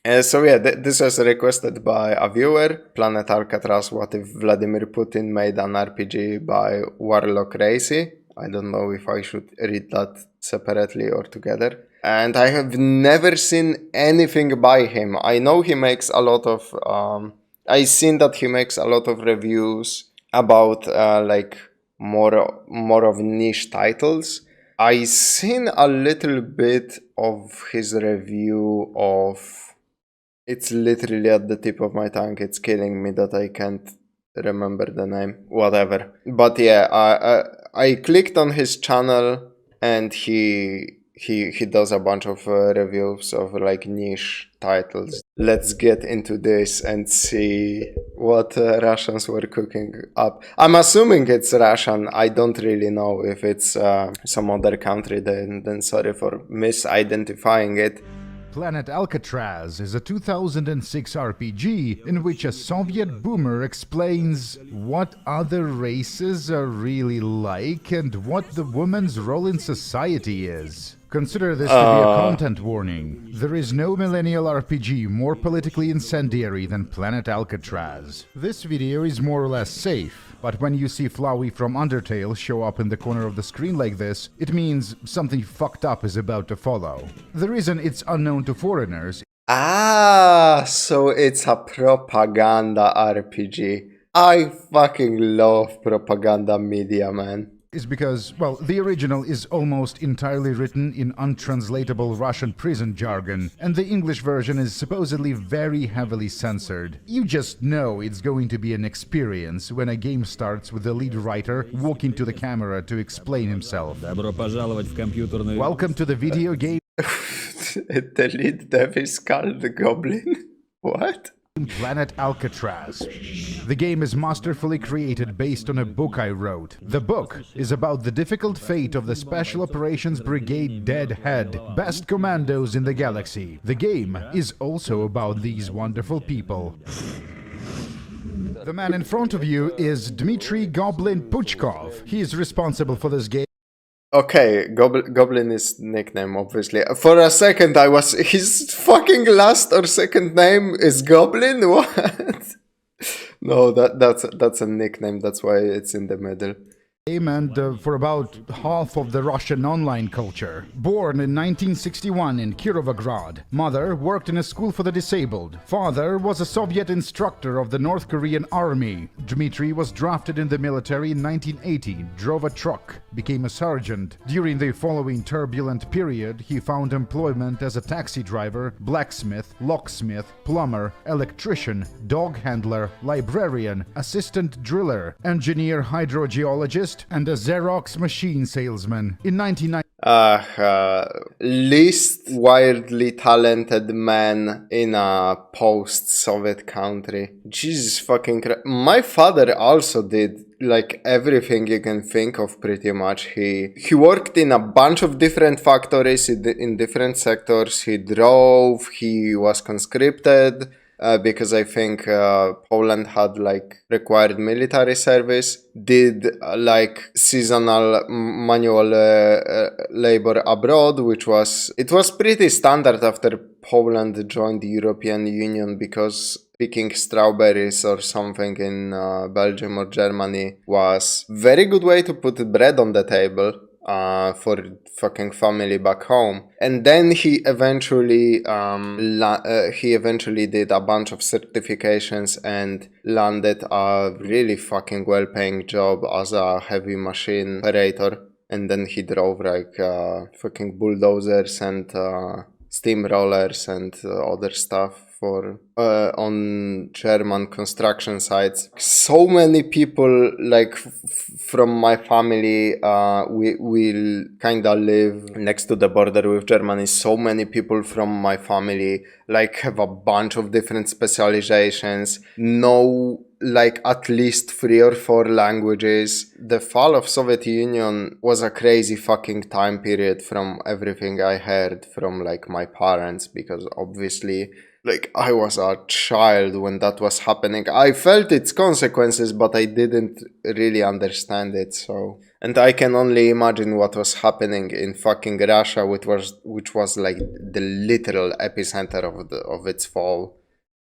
So yeah, this was requested by a viewer, Planet Alcatraz. What if Vladimir Putin made an RPG by Warlockracy? I don't know if I should read that separately or together. And I have never seen anything by him. I know he makes a lot of. I seen that he makes a lot of reviews about like more of niche titles. I seen a little bit of his review of. It's literally at the tip of my tongue. It's killing me that I can't remember the name. Whatever. But yeah, I clicked on his channel and he does a bunch of reviews of like niche titles. Let's get into this and see what Russians were cooking up. I'm assuming it's Russian. I don't really know if it's some other country. Then sorry for misidentifying it. Planet Alcatraz is a 2006 RPG in which a Soviet boomer explains what other races are really like and what the woman's role in society is. Consider this to be a content warning. There is no millennial RPG more politically incendiary than Planet Alcatraz. This video is more or less safe, but when you see Flowey from Undertale show up in the corner of the screen like this, it means something fucked up is about to follow. The reason it's unknown to foreigners. So it's a propaganda RPG. I fucking love propaganda media, man. Is because, well, the original is almost entirely written in untranslatable Russian prison jargon, and the English version is supposedly very heavily censored. You just know it's going to be an experience when a game starts with the lead writer walking to the camera to explain himself. Добро пожаловать в компьютерную... Welcome to the video game. The lead dev is called the Goblin? What? Planet Alcatraz. The game is masterfully created based on a book I wrote. The book is about the difficult fate of the Special Operations Brigade Deadhead, best commandos in the galaxy. The game is also about these wonderful people. The man in front of you is Dmitry Goblin Puchkov. He is responsible for this game. Okay, Goblin is nickname, obviously. For a second I was... His fucking last or second name is Goblin? What? No, that's a nickname, that's why it's in the middle. And for about half of the Russian online culture. Born in 1961 in Kirovograd. Mother worked in a school for the disabled. Father was a Soviet instructor of the North Korean army. Dmitry was drafted in the military in 1980, drove a truck, became a sergeant. During the following turbulent period, he found employment as a taxi driver, blacksmith, locksmith, plumber, electrician, dog handler, librarian, assistant driller, engineer hydrogeologist, and a Xerox machine salesman. In 1990, least wildly talented man in a post-Soviet country. Jesus fucking Christ. My father also did like everything you can think of pretty much. He worked in a bunch of different factories in different sectors. He drove, he was conscripted. Because I think Poland had like required military service, did like seasonal manual labor abroad, which was pretty standard after Poland joined the European Union, because picking strawberries or something in Belgium or Germany was very good way to put bread on the table. For fucking family back home. And then he eventually did a bunch of certifications and landed a really fucking well-paying job as a heavy machine operator. And then he drove like fucking bulldozers and steamrollers and other stuff for on German construction sites. So many people like from my family will kinda live next to the border with Germany. So many people from my family like have a bunch of different specializations, know like at least 3 or 4 languages. The fall of Soviet Union was a crazy fucking time period from everything I heard from like my parents, because obviously like I was a child when that was happening. I felt its consequences, but I didn't really understand it, so... And I can only imagine what was happening in fucking Russia, which was like the literal epicenter of its fall.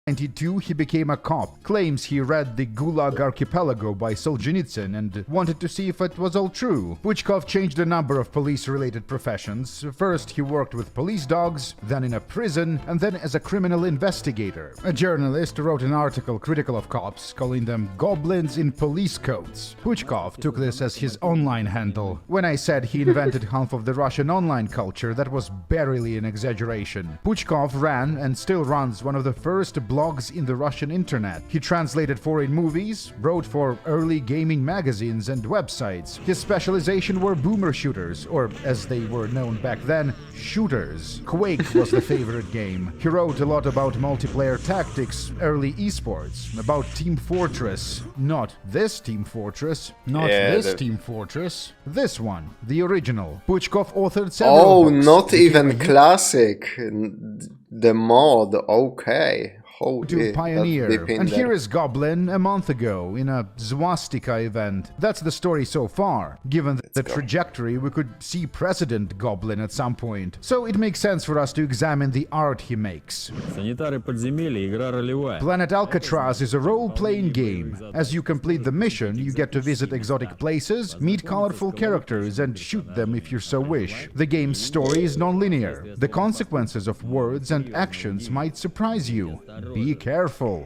1992, he became a cop, claims he read the Gulag Archipelago by Solzhenitsyn and wanted to see if it was all true. Puchkov changed a number of police-related professions. First, he worked with police dogs, then in a prison, and then as a criminal investigator. A journalist wrote an article critical of cops, calling them goblins in police coats. Puchkov took this as his online handle. When I said he invented half of the Russian online culture, that was barely an exaggeration. Puchkov ran and still runs one of the first blogs in the Russian internet. He translated foreign movies, wrote for early gaming magazines and websites. His specialization were boomer shooters, or as they were known back then, shooters. Quake was the favorite game. He wrote a lot about multiplayer tactics, early esports, about Team Fortress. Not this Team Fortress, not this Team Fortress, this one, the original. Puchkov authored several books. Not even classic. The mod, okay. To pioneer. And here is Goblin a month ago in a Zwastika event. That's the story so far. Given the trajectory, we could see President Goblin at some point. So it makes sense for us to examine the art he makes. Planet Alcatraz is a role-playing game. As you complete the mission, you get to visit exotic places, meet colorful characters, and shoot them if you so wish. The game's story is non-linear. The consequences of words and actions might surprise you. Be careful.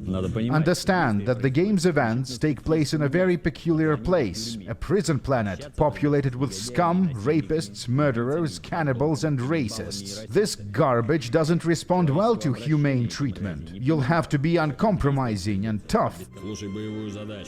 Understand that the game's events take place in a very peculiar place, a prison planet, populated with scum, rapists, murderers, cannibals, and racists. This garbage doesn't respond well to humane treatment. You'll have to be uncompromising and tough.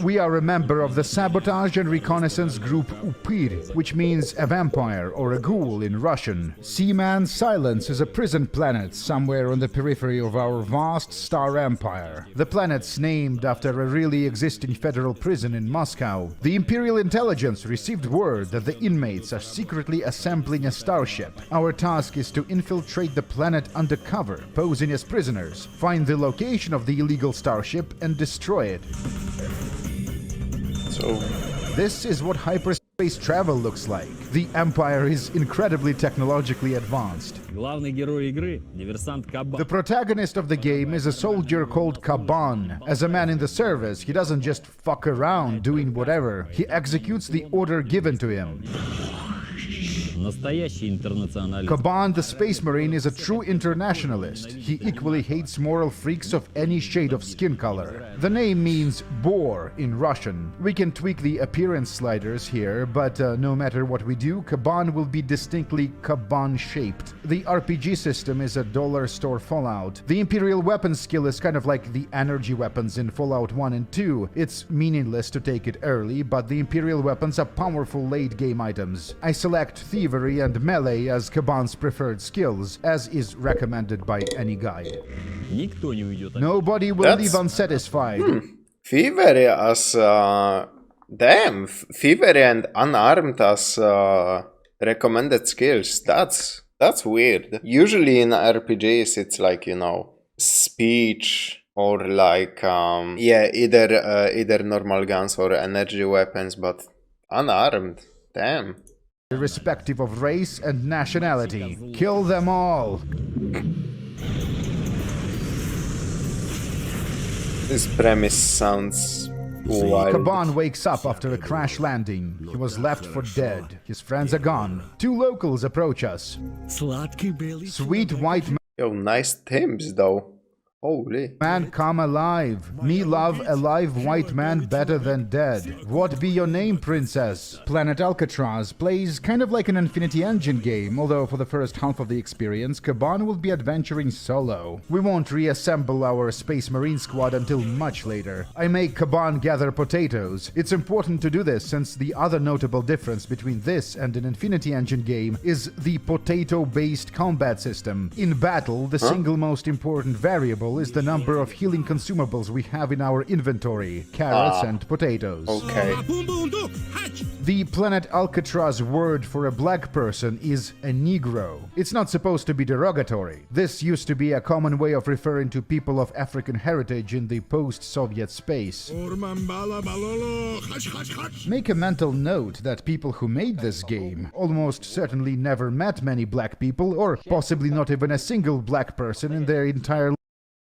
We are a member of the sabotage and reconnaissance group Upir, which means a vampire or a ghoul in Russian. Seaman Silence is a prison planet somewhere on the periphery of our vast star empire. The planet's named after a really existing federal prison in Moscow. The Imperial Intelligence received word that the inmates are secretly assembling a starship. Our task is to infiltrate the planet undercover, posing as prisoners, find the location of the illegal starship, and destroy it. So... This is what hyperspace travel looks like. The Empire is incredibly technologically advanced. The protagonist of the game is a soldier called Kaban. As a man in the service, he doesn't just fuck around doing whatever. He executes the order given to him. Kaban, the Space Marine, is a true internationalist. He equally hates moral freaks of any shade of skin color. The name means boar in Russian. We can tweak the appearance sliders here, but no matter what we do, Kaban will be distinctly Kaban-shaped. The RPG system is a dollar store Fallout. The Imperial weapon skill is kind of like the energy weapons in Fallout 1 and 2. It's meaningless to take it early, but the Imperial weapons are powerful late-game items. I select Thievery and Melee as Kaban's preferred skills, as is recommended by any guide. Nobody will leave unsatisfied. Thievery as... Damn! Thievery and Unarmed as recommended skills. That's weird. Usually in RPGs it's like, you know, speech or like, either normal guns or energy weapons, but Unarmed. Damn. Irrespective of race and nationality. Kill them all! This premise sounds wild. Kaban wakes up after a crash landing. He was left for dead. His friends are gone. Two locals approach us. Sweet white Yo, nice themes though. Holy. Man come alive. Me love a live white man better than dead. What be your name, princess? Planet Alcatraz plays kind of like an Infinity Engine game, although for the first half of the experience, Kaban will be adventuring solo. We won't reassemble our Space Marine squad until much later. I make Kaban gather potatoes. It's important to do this since the other notable difference between this and an Infinity Engine game is the potato-based combat system. In battle, the single most important variable is the number of healing consumables we have in our inventory, carrots and potatoes. Okay. The planet Alcatraz word for a black person is a Negro. It's not supposed to be derogatory. This used to be a common way of referring to people of African heritage in the post-Soviet space. Make a mental note that people who made this game almost certainly never met many black people, or possibly not even a single black person in their entire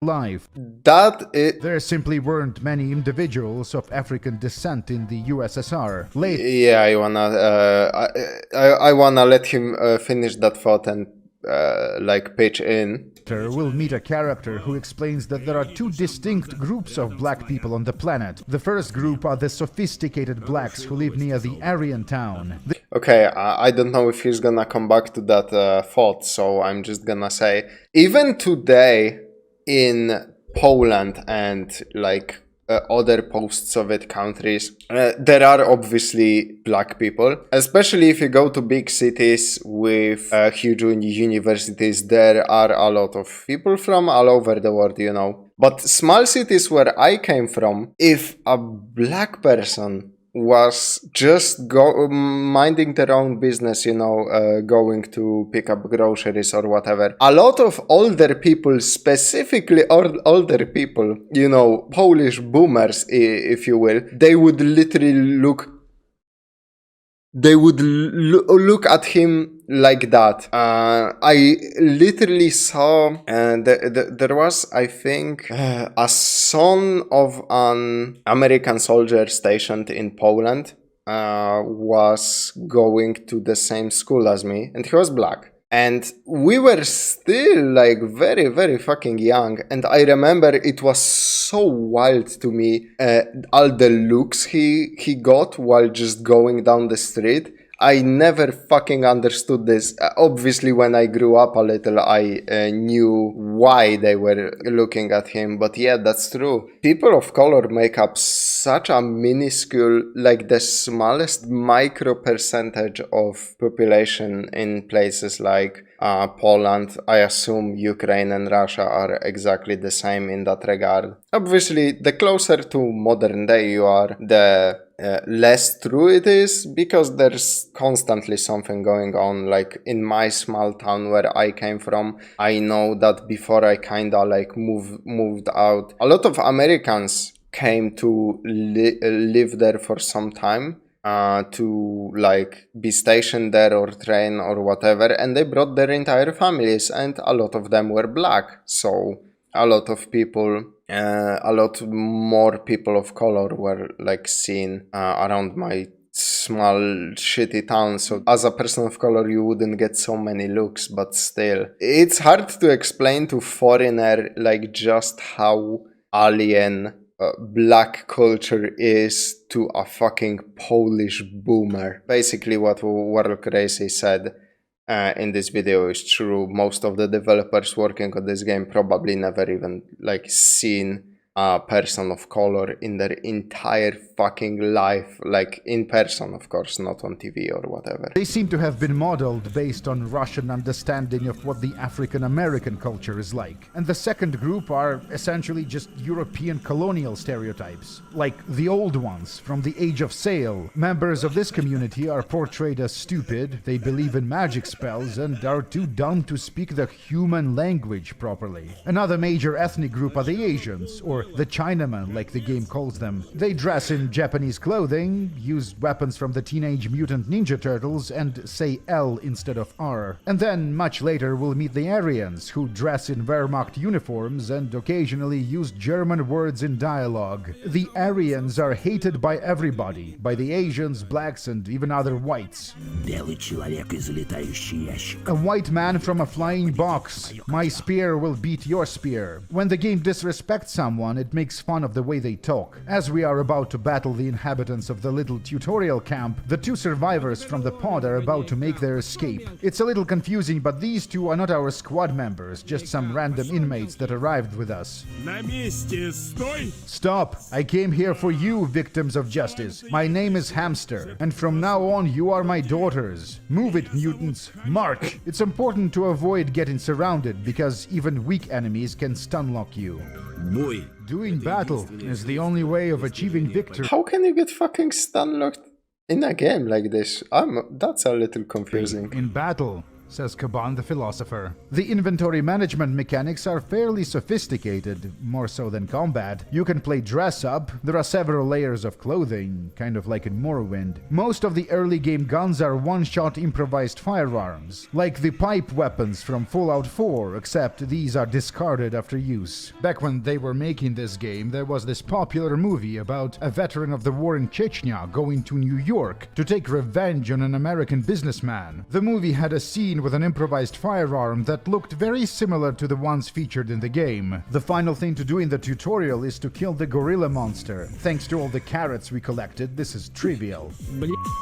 life. There simply weren't many individuals of African descent in the USSR. Yeah, I wanna let him finish that thought and pitch in. We'll meet a character who explains that there are two distinct groups of black people on the planet. The first group are the sophisticated blacks who live near the Aryan town. Okay, I don't know if he's gonna come back to that thought, so I'm just gonna say, even today in Poland and other post-Soviet countries, there are obviously black people, especially if you go to big cities with huge universities. There are a lot of people from all over the world, you know. But small cities where I came from, if a black person was just minding their own business, you know, going to pick up groceries or whatever, a lot of older people, specifically older people, you know, Polish boomers, if you will, they would literally look at him like that. I literally saw there was, I think, a son of an American soldier stationed in Poland was going to the same school as me, and he was black. And we were still very, very fucking young. And I remember it was so wild to me, all the looks he got while just going down the street. I never fucking understood this. Obviously, when I grew up a little, I knew why they were looking at him. But yeah, that's true. People of color make up such a minuscule, the smallest micro percentage of population in places like Poland. I assume Ukraine and Russia are exactly the same in that regard. Obviously, the closer to modern day you are, the less true it is, because there's constantly something going on. Like in my small town where I came from, I know that before I kinda moved out, a lot of Americans came to live there for some time, to be stationed there or train or whatever, and they brought their entire families, and a lot of them were black. So a lot of people, a lot more people of color were seen around my small shitty town. So as a person of color you wouldn't get so many looks, but still it's hard to explain to foreigner just how alien black culture is to a fucking Polish boomer. Basically what Warlockracy said in this video is true. Most of the developers working on this game probably never even seen a person of color in their entire fucking life, in person, of course, not on TV or whatever. They seem to have been modeled based on Russian understanding of what the African-American culture is like. And the second group are essentially just European colonial stereotypes, like the old ones from the Age of Sail. Members of this community are portrayed as stupid, they believe in magic spells, and are too dumb to speak the human language properly. Another major ethnic group are the Asians, or the Chinamen, like the game calls them. They dress in Japanese clothing, use weapons from the Teenage Mutant Ninja Turtles, and say L instead of R. And then, much later, we'll meet the Aryans, who dress in Wehrmacht uniforms and occasionally use German words in dialogue. The Aryans are hated by everybody, by the Asians, blacks, and even other whites. A white man from a flying box. My spear will beat your spear. When the game disrespects someone, it makes fun of the way they talk. As we are about to battle the inhabitants of the little tutorial camp, the two survivors from the pod are about to make their escape. It's a little confusing, but these two are not our squad members, just some random inmates that arrived with us. Stop! I came here for you, victims of justice. My name is Hamster, and from now on you are my daughters. Move it, mutants. March! It's important to avoid getting surrounded, because even weak enemies can stunlock you. Doing battle is the only way of achieving victory. How can you get fucking stunlocked? In a game like this, that's a little confusing. In battle, says Kaban the philosopher. The inventory management mechanics are fairly sophisticated, more so than combat. You can play dress up, there are several layers of clothing, kind of like in Morrowind. Most of the early game guns are one-shot improvised firearms, like the pipe weapons from Fallout 4, except these are discarded after use. Back when they were making this game, there was this popular movie about a veteran of the war in Chechnya going to New York to take revenge on an American businessman. The movie had a scene with an improvised firearm that looked very similar to the ones featured in the game. The final thing to do in the tutorial is to kill the gorilla monster. Thanks to all the carrots we collected, this is trivial.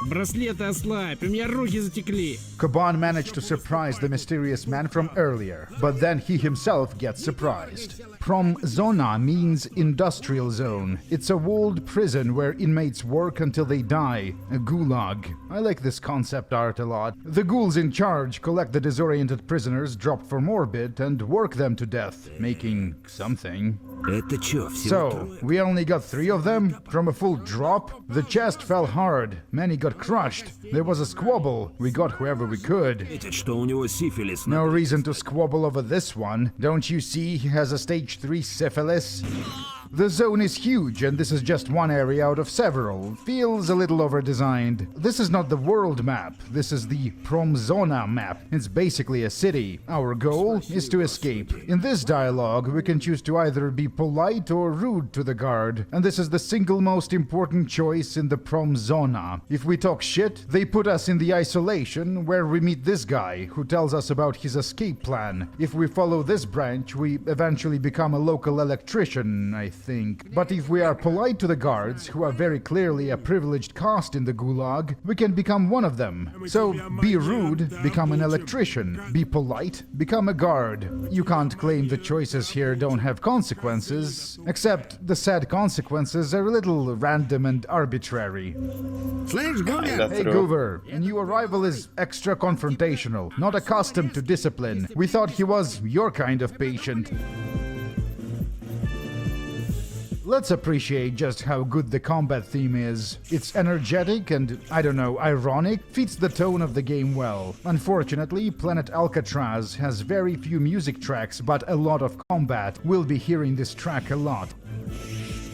Браслеты ослабь, у меня руки затекли. Kaban managed to surprise the mysterious man from earlier, but then he himself gets surprised. Promzona means industrial zone. It's a walled prison where inmates work until they die. A gulag. I like this concept art a lot. The ghouls in charge collect the disoriented prisoners dropped from orbit and work them to death, making something. So, we only got 3 of them? From a full drop? The chest fell hard. Many got crushed. There was a squabble. We got whoever we could. No reason to squabble over this one. Don't you see he has a stage 3 syphilis? The zone is huge, and this is just one area out of several. Feels a little over-designed. This is not the world map. This is the Promzona map. It's basically a city. Our goal is to escape. In this dialogue, we can choose to either be polite or rude to the guard, and this is the single most important choice in the Promzona. If we talk shit, they put us in the isolation, where we meet this guy, who tells us about his escape plan. If we follow this branch, we eventually become a local electrician, I think. But if we are polite to the guards, who are very clearly a privileged caste in the gulag, we can become one of them. So, be rude, become an electrician. Be polite, become a guard. You can't claim the choices here don't have consequences, except the sad consequences are a little random and arbitrary. Hey Goover, a new arrival is extra confrontational, not accustomed to discipline. We thought he was your kind of patient. Let's appreciate just how good the combat theme is. It's energetic and, I don't know, ironic, fits the tone of the game well. Unfortunately, Planet Alcatraz has very few music tracks, but a lot of combat. We'll be hearing this track a lot.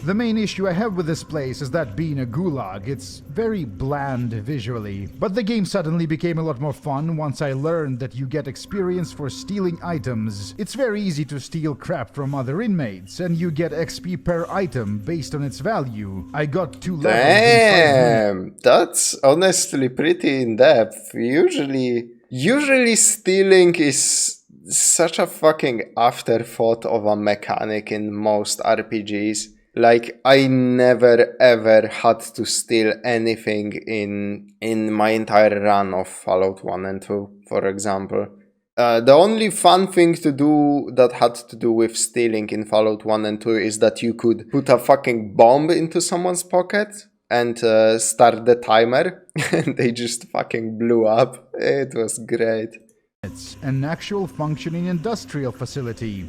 The main issue I have with this place is that being a gulag, it's very bland visually. But the game suddenly became a lot more fun once I learned that you get experience for stealing items. It's very easy to steal crap from other inmates, and you get XP per item based on its value. I got 2 levels in 5 minutes. Damn, that's honestly pretty in-depth. Usually stealing is such a fucking afterthought of a mechanic in most RPGs. Like, I never ever had to steal anything in my entire run of Fallout 1 and 2, for example. The only fun thing to do that had to do with stealing in Fallout 1 and 2 is that you could put a fucking bomb into someone's pocket and start the timer, and they just fucking blew up. It was great. It's an actual functioning industrial facility.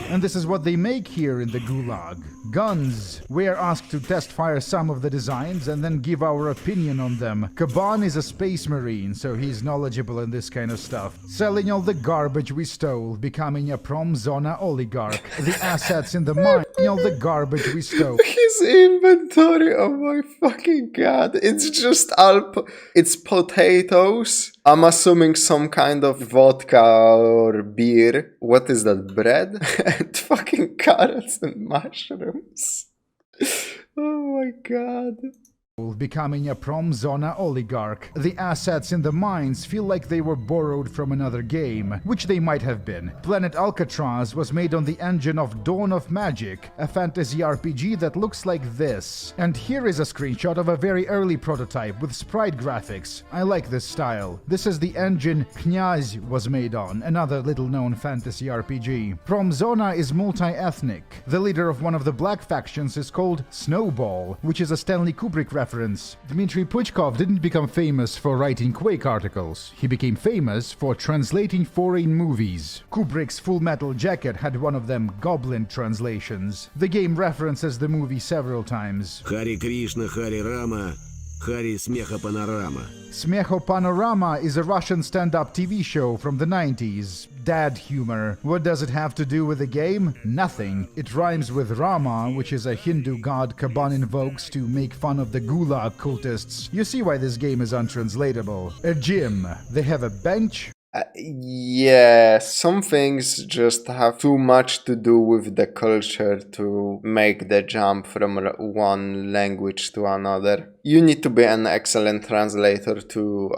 And this is what they make here in the Gulag. Guns. We are asked to test fire some of the designs and then give our opinion on them. Kaban is a space marine, so he's knowledgeable in this kind of stuff. Selling all the garbage we stole, becoming a Promzona oligarch. The assets in the mine, all the garbage we stole. His inventory, oh my fucking god. It's just it's potatoes. I'm assuming some kind of vodka or beer. What is that, bread? And fucking carrots and mushrooms. Oh my god. Becoming a Promzona oligarch. The assets in the mines feel like they were borrowed from another game, which they might have been. Planet Alcatraz was made on the engine of Dawn of Magic, a fantasy RPG that looks like this. And here is a screenshot of a very early prototype with sprite graphics. I like this style. This is the engine Knyaz was made on, another little-known fantasy RPG. Promzona is multi-ethnic. The leader of one of the black factions is called Snowball, which is a Stanley Kubrick reference. Dmitry Puchkov didn't become famous for writing Quake articles. He became famous for translating foreign movies. Kubrick's Full Metal Jacket had one of them Goblin translations. The game references the movie several times. Харе Кришна, Харе Рама, Хари смеха панорама. Смехо Panorama is a Russian stand-up TV show from the 90s. Dad humor. What does it have to do with the game? Nothing. It rhymes with Rama, which is a Hindu god Kaban invokes to make fun of the Gulag cultists. You see why this game is untranslatable. A gym. They have a bench. Yeah, some things just have too much to do with the culture to make the jump from one language to another. You need to be an excellent translator to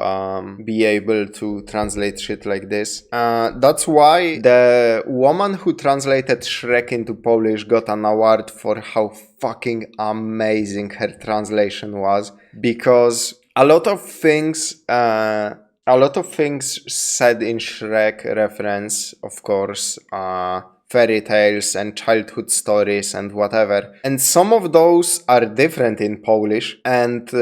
be able to translate shit like this. That's why the woman who translated Shrek into Polish got an award for how fucking amazing her translation was, because a lot of things said in Shrek reference, of course, fairy tales and childhood stories and whatever. And some of those are different in Polish, and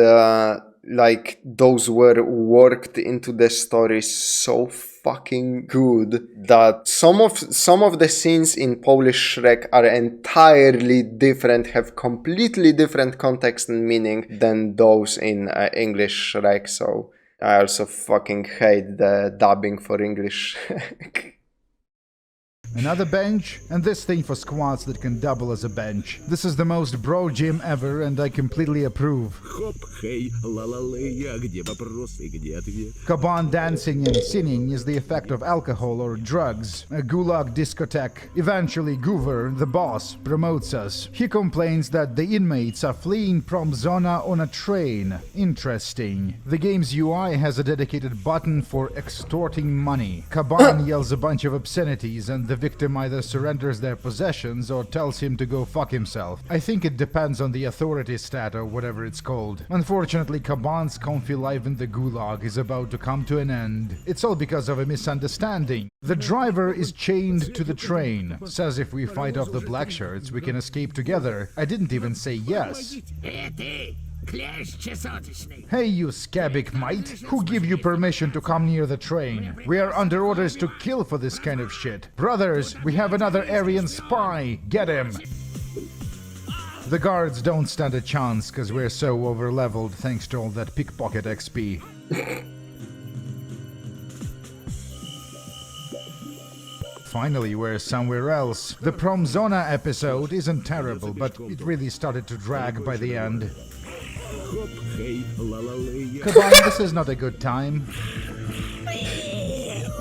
like those were worked into the story so fucking good that some of the scenes in Polish Shrek are entirely different, have completely different context and meaning than those in English Shrek. So I also fucking hate the dubbing for English. Another bench, and this thing for squats that can double as a bench. This is the most bro gym ever, and I completely approve. Хоп, хей, ла-ла-лея, где вопрос и где ответ? Kaban dancing and singing is the effect of alcohol or drugs. A gulag discotheque. Eventually, Goover, the boss, promotes us. He complains that the inmates are fleeing Promzona on a train. Interesting. The game's UI has a dedicated button for extorting money. Kaban yells a bunch of obscenities, and the victim either surrenders their possessions or tells him to go fuck himself. I think it depends on the authority stat or whatever it's called. Unfortunately, Kaban's comfy life in the gulag is about to come to an end. It's all because of a misunderstanding. The driver is chained to the train. Says if we fight off the black shirts, we can escape together. I didn't even say yes. Hey, you scabic mite! Who give you permission to come near the train? We are under orders to kill for this kind of shit. Brothers, we have another Aryan spy! Get him! The guards don't stand a chance, cause we're so over-leveled thanks to all that pickpocket XP. Finally, we're somewhere else. The Promzona episode isn't terrible, but it really started to drag by the end. Хоп, хей, ла-ла-лея. Kaban, this is not a good time.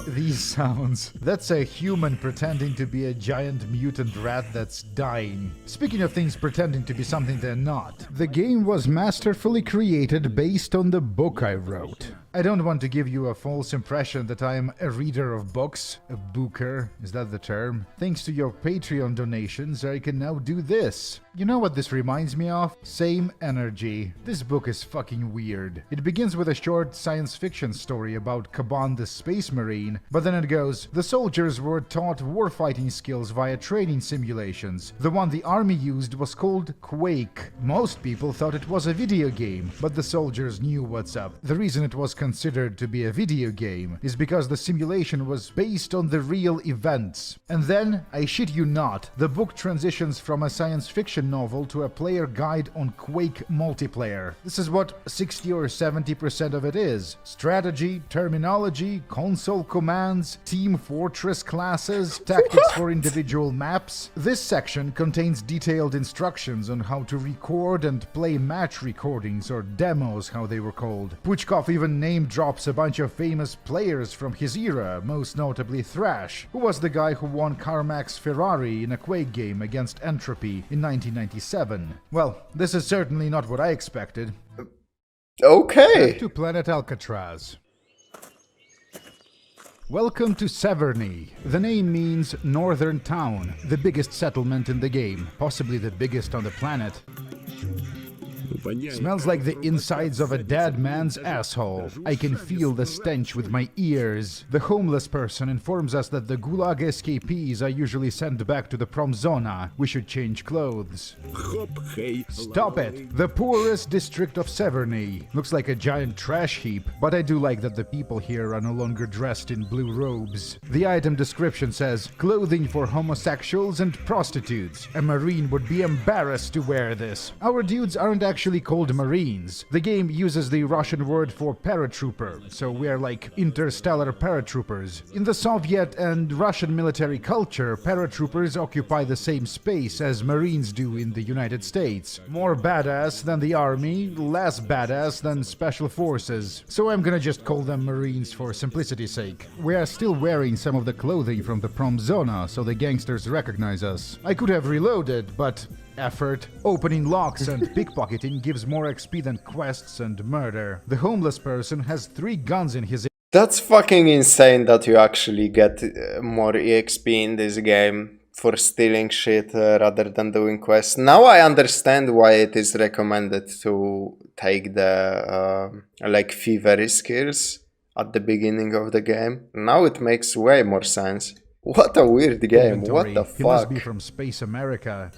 These sounds. That's a human pretending to be a giant mutant rat that's dying. Speaking of things pretending to be something they're not, the game was masterfully created based on the book I wrote. I don't want to give you a false impression that I'm a reader of books, a booker, is that the term? Thanks to your Patreon donations, I can now do this. You know what this reminds me of? Same energy. This book is fucking weird. It begins with a short science fiction story about Kaban the Space Marine, but then it goes, the soldiers were taught warfighting skills via training simulations. The one the army used was called Quake. Most people thought it was a video game, but the soldiers knew what's up. The reason it was considered to be a video game is because the simulation was based on the real events. And then, I shit you not, the book transitions from a science fiction novel to a player guide on Quake multiplayer. This is what 60 or 70% of it is. Strategy, terminology, console commands, team fortress classes, tactics for individual maps. This section contains detailed instructions on how to record and play match recordings, or demos how they were called. Puchkov even name drops a bunch of famous players from his era, most notably Thrash, who was the guy who won Carmack's Ferrari in a Quake game against Entropy in 1997. Well, this is certainly not what I expected. Okay. Back to planet Alcatraz. Welcome to Severny. The name means northern town, the biggest settlement in the game, possibly the biggest on the planet. Smells like the insides of a dead man's asshole. I can feel the stench with my ears. The homeless person informs us that the Gulag escapees are usually sent back to the Promzona. We should change clothes. Stop it! The poorest district of Severny. Looks like a giant trash heap, but I do like that the people here are no longer dressed in blue robes. The item description says, clothing for homosexuals and prostitutes. A marine would be embarrassed to wear this. Our dudes aren't actually actually called Marines. The game uses the Russian word for paratrooper, so we're like interstellar paratroopers. In the Soviet and Russian military culture, paratroopers occupy the same space as Marines do in the United States. More badass than the army, less badass than special forces. So I'm gonna just call them Marines for simplicity's sake. We are still wearing some of the clothing from the prom zona, so the gangsters recognize us. I could have reloaded, but effort. Opening locks and pickpocketing gives more XP than quests and murder. The homeless person has 3 guns in his... That's fucking insane that you actually get more EXP in this game for stealing shit rather than doing quests. Now I understand why it is recommended to take the like thievery skills at the beginning of the game. Now it makes way more sense. What a weird game, what the fuck? He must be from Space America.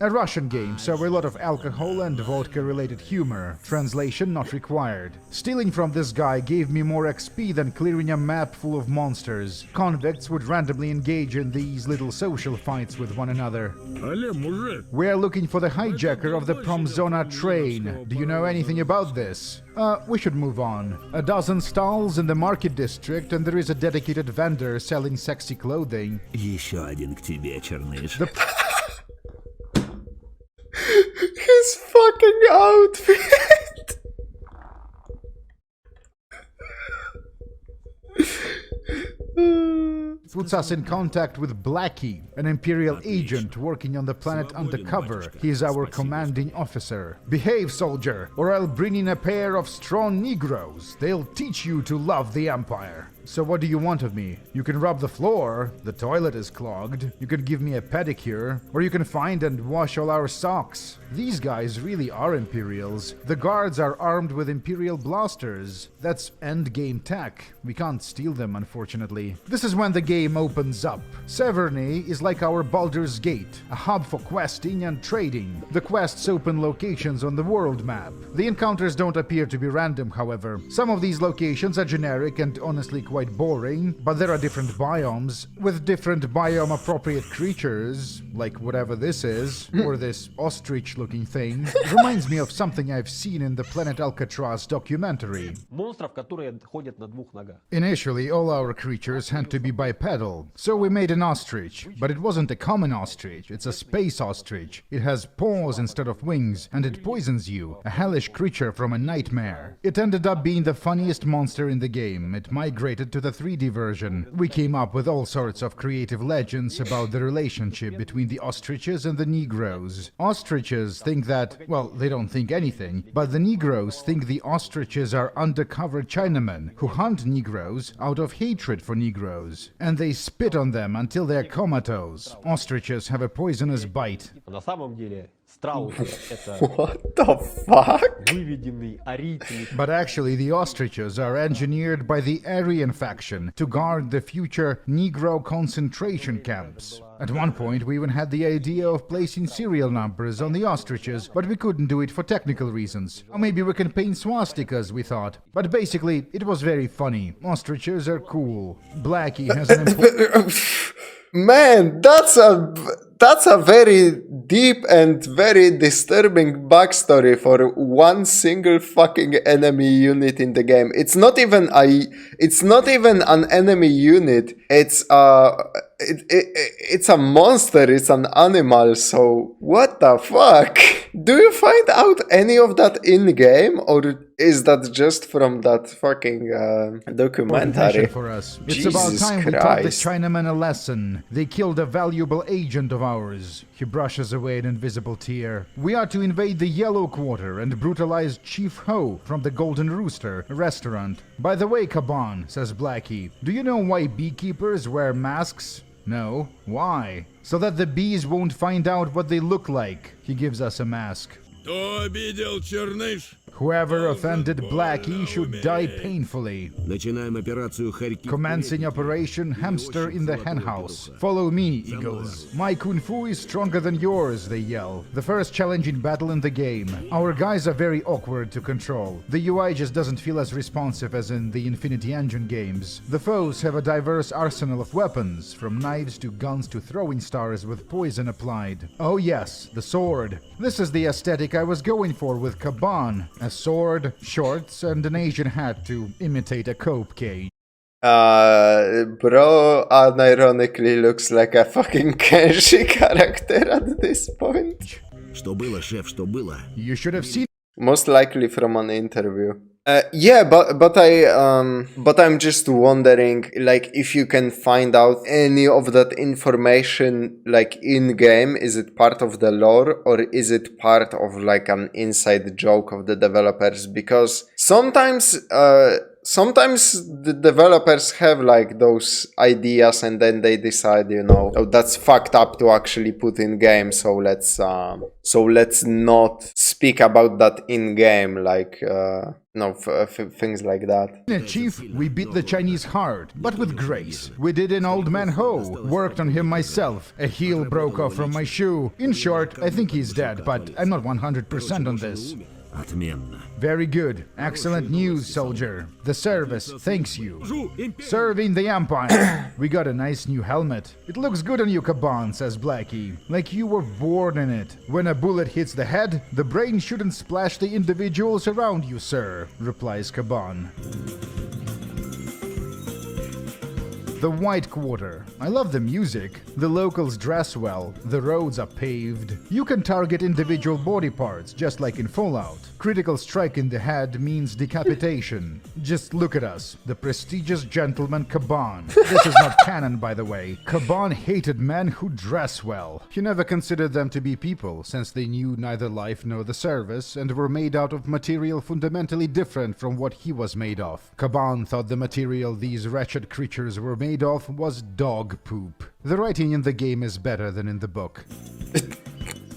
A Russian game, so a lot of alcohol and vodka-related humor. Translation not required. Stealing from this guy gave me more XP than clearing a map full of monsters. Convicts would randomly engage in these little social fights with one another. We're looking for the hijacker of the Promzona train. Do you know anything about this? We should move on. A dozen stalls in the market district, and there is a dedicated vendor selling sexy clothing. Еще один к тебе, черныш. His fucking outfit! Puts us in contact with Blackie, an Imperial agent working on the planet undercover. He is our commanding officer. Behave, soldier, or I'll bring in a pair of strong Negroes. They'll teach you to love the Empire. So what do you want of me? You can rub the floor, the toilet is clogged, you can give me a pedicure, or you can find and wash all our socks. These guys really are Imperials. The guards are armed with Imperial blasters. That's endgame tech. We can't steal them, unfortunately. This is when the game opens up. Severny is like our Baldur's Gate, a hub for questing and trading. The quests open locations on the world map. The encounters don't appear to be random, however. Some of these locations are generic and honestly quite boring, but there are different biomes, with different biome-appropriate creatures, like whatever this is, or this ostrich-looking thing. It reminds me of something I've seen in the Planet Alcatraz documentary. Монстров, которые ходят на 2 ногах. Initially, all our creatures had to be bipedal, so we made an ostrich. But it wasn't a common ostrich, it's a space ostrich. It has paws instead of wings, and it poisons you, a hellish creature from a nightmare. It ended up being the funniest monster in the game. It migrated to the 3D version. We came up with all sorts of creative legends about the relationship between the ostriches and the Negroes. Ostriches think that, well, they don't think anything, but the Negroes think the ostriches are undercover Chinamen who hunt Negroes out of hatred for Negroes, and they spit on them until they're comatose. Ostriches have a poisonous bite. На самом деле, страусы — это What the fuck? выведенный арийцами. But actually, the ostriches are engineered by the Aryan faction to guard the future Negro concentration camps. At one point, we even had the idea of placing serial numbers on the ostriches, but we couldn't do it for technical reasons. Or maybe we can paint swastikas, we thought. But basically, it was very funny. Ostriches are cool. Blackie has an Man, that's a very deep and very disturbing backstory for one single fucking enemy unit in the game. It's not even an enemy unit. It's a monster. It's an animal. So what the fuck? Do you find out any of that in game, or is that just from that fucking documentary? For us. It's Jesus about time we taught the Christ. Chinamen a lesson. They killed a valuable agent of ours. He brushes away an invisible tear. We are to invade the Yellow Quarter and brutalize Chief Ho from the Golden Rooster, a restaurant. By the way, Kaban, says Blackie, do you know why beekeepers wear masks? No. Why? So that the bees won't find out what they look like. He gives us a mask. Кто обидел черныш? Whoever offended Blackie should die painfully. Начинаем операцию Харьки. Commencing Operation Hamster in the Henhouse. Follow me, Eagles. My kung fu is stronger than yours, they yell. The first challenging battle in the game. Our guys are very awkward to control. The UI just doesn't feel as responsive as in the Infinity Engine games. The foes have a diverse arsenal of weapons, from knives to guns to throwing stars with poison applied. Oh yes, the sword. This is the aesthetic I was going for with Kaban. A sword, shorts, and an Asian hat to imitate a cope cage. Bro unironically looks like a fucking Kenshi character at this point. Что было, шеф, что было? You should have seen Most likely from an interview. Yeah, but I'm just wondering, like, if you can find out any of that information, like, in game. Is it part of the lore, or is it part of like an inside joke of the developers? Because sometimes the developers have like those ideas and then they decide, you know, oh, that's fucked up to actually put in game, so let's not speak about that in game, like things like that. Chief, we beat the Chinese hard, but with grace. We did an Old Man Ho, worked on him myself. A heel broke off from my shoe. In short, I think he's dead, but I'm not 100% on this. Отменно. Very good. Excellent news, soldier. The service thanks you. Serving the Empire. We got a nice new helmet. It looks good on you, Kaban, says Blackie. Like you were born in it. When a bullet hits the head, the brain shouldn't splash the individuals around you, sir, replies Kaban. The White Quarter. I love the music. The locals dress well. The roads are paved. You can target individual body parts, just like in Fallout. Critical strike in the head means decapitation. Just look at us. The prestigious gentleman Kaban. This is not canon, by the way. Kaban hated men who dress well. He never considered them to be people, since they knew neither life nor the service, and were made out of material fundamentally different from what he was made of. Kaban thought the material these wretched creatures were made of was dog poop. The writing in the game is better than in the book.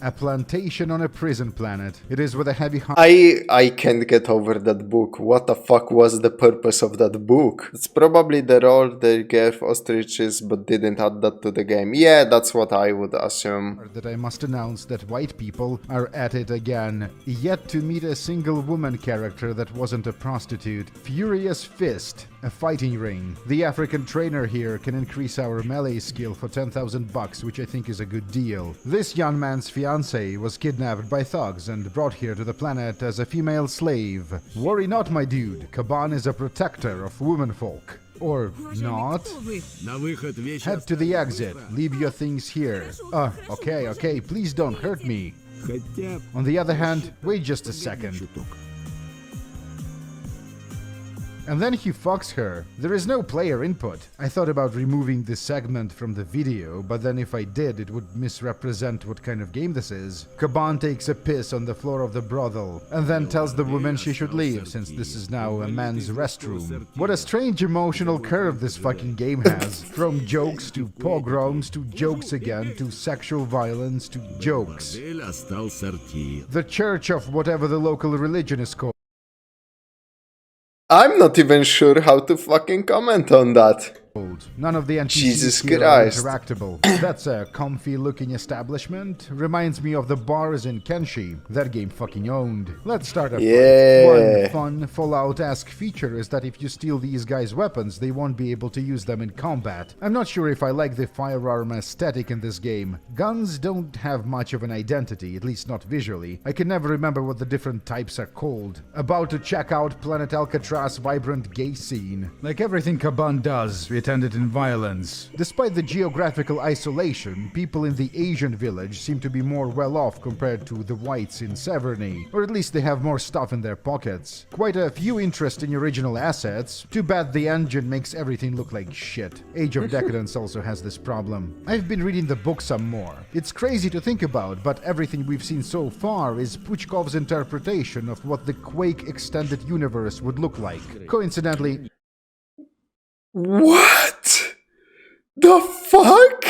A plantation on a prison planet. It is with a heavy heart. I can't get over that book. What the fuck was the purpose of that book? It's probably the role they gave ostriches but didn't add that to the game. Yeah, that's what I would assume. That I must announce that white people are at it again. Yet to meet a single woman character that wasn't a prostitute. Furious Fist. A fighting ring. The African trainer here can increase our melee skill for 10,000 bucks, which I think is a good deal. This young man's fiancée was kidnapped by thugs and brought here to the planet as a female slave. Worry not, my dude. Kaban is a protector of womenfolk. Or not? На выход вещи. Head to the exit. Leave your things here. Okay, please don't hurt me. Хотя On the other hand, wait just a second. чуток. And then he fucks her. There is no player input. I thought about removing this segment from the video, but then if I did, it would misrepresent what kind of game this is. Kaban takes a piss on the floor of the brothel, and then tells the woman she should leave, since this is now a man's restroom. What a strange emotional curve this fucking game has. From jokes to pogroms to jokes again to sexual violence to jokes. Модель остался артист. The church of whatever the local religion is called. I'm not even sure how to fucking comment on that. None of the NPCs Jesus here Christ. are interactable. That's a comfy-looking establishment. Reminds me of the bars in Kenshi. That game fucking owned. Let's start a Yeah. fight. One fun Fallout-esque feature is that if you steal these guys' weapons, they won't be able to use them in combat. I'm not sure if I like the firearm aesthetic in this game. Guns don't have much of an identity, at least not visually. I can never remember what the different types are called. About to check out Planet Alcatraz vibrant gay scene. Like everything Kaban does, it ended in violence. Despite the geographical isolation, people in the Asian village seem to be more well off compared to the whites in Severny, or at least they have more stuff in their pockets. Quite a few interesting original assets. Too bad the engine makes everything look like shit. Age of Decadence also has this problem. I've been reading the book some more. It's crazy to think about, but everything we've seen so far is Puchkov's interpretation of what the Quake extended universe would look like. Coincidentally, What? The fuck?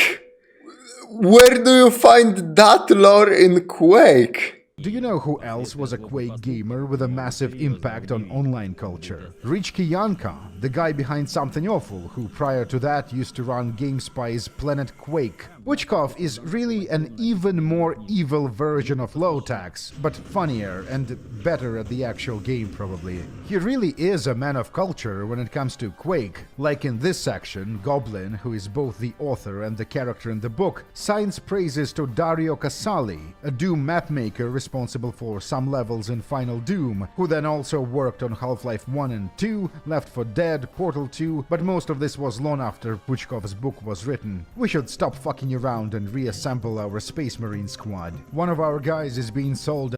Where do you find that lore in Quake? Do you know who else was a Quake gamer with a massive impact on online culture? Rich Kiyanka, the guy behind Something Awful, who prior to that used to run GameSpy's Planet Quake. Puchkov is really an even more evil version of Lowtax, but funnier and better at the actual game probably. He really is a man of culture when it comes to Quake. Like in this section, Goblin, who is both the author and the character in the book, signs praises to Dario Casali, a Doom mapmaker responsible for some levels in Final Doom, who then also worked on Half-Life 1 and 2, Left 4 Dead, Portal 2, but most of this was long after Puchkov's book was written. We should stop fucking around and reassemble our Space Marine squad. One of our guys is being sold.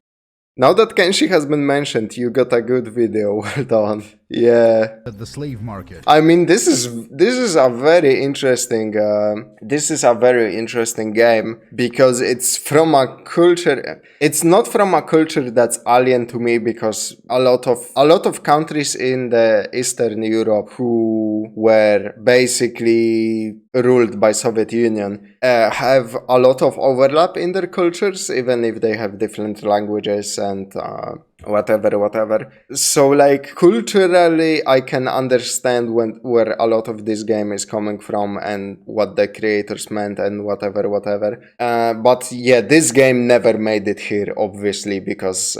Now that Kenshi has been mentioned, you got a good video. Well done. Yeah. At the slave market. I mean, this is a very interesting game because it's from a culture. It's not from a culture that's alien to me, because a lot of countries in the Eastern Europe who were basically ruled by Soviet Union have a lot of overlap in their cultures, even if they have different languages and whatever. So like culturally I can understand where a lot of this game is coming from and what the creators meant and whatever. But yeah, this game never made it here, obviously, because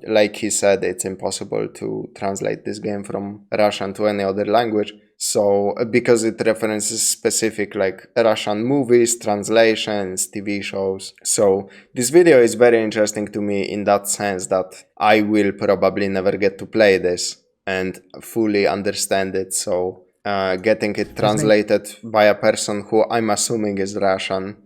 like he said, it's impossible to translate this game from Russian to any other language. So, because it references specific like Russian movies, translations, TV shows. So, this video is very interesting to me in that sense that I will probably never get to play this and fully understand it. So, getting it translated by a person who I'm assuming is Russian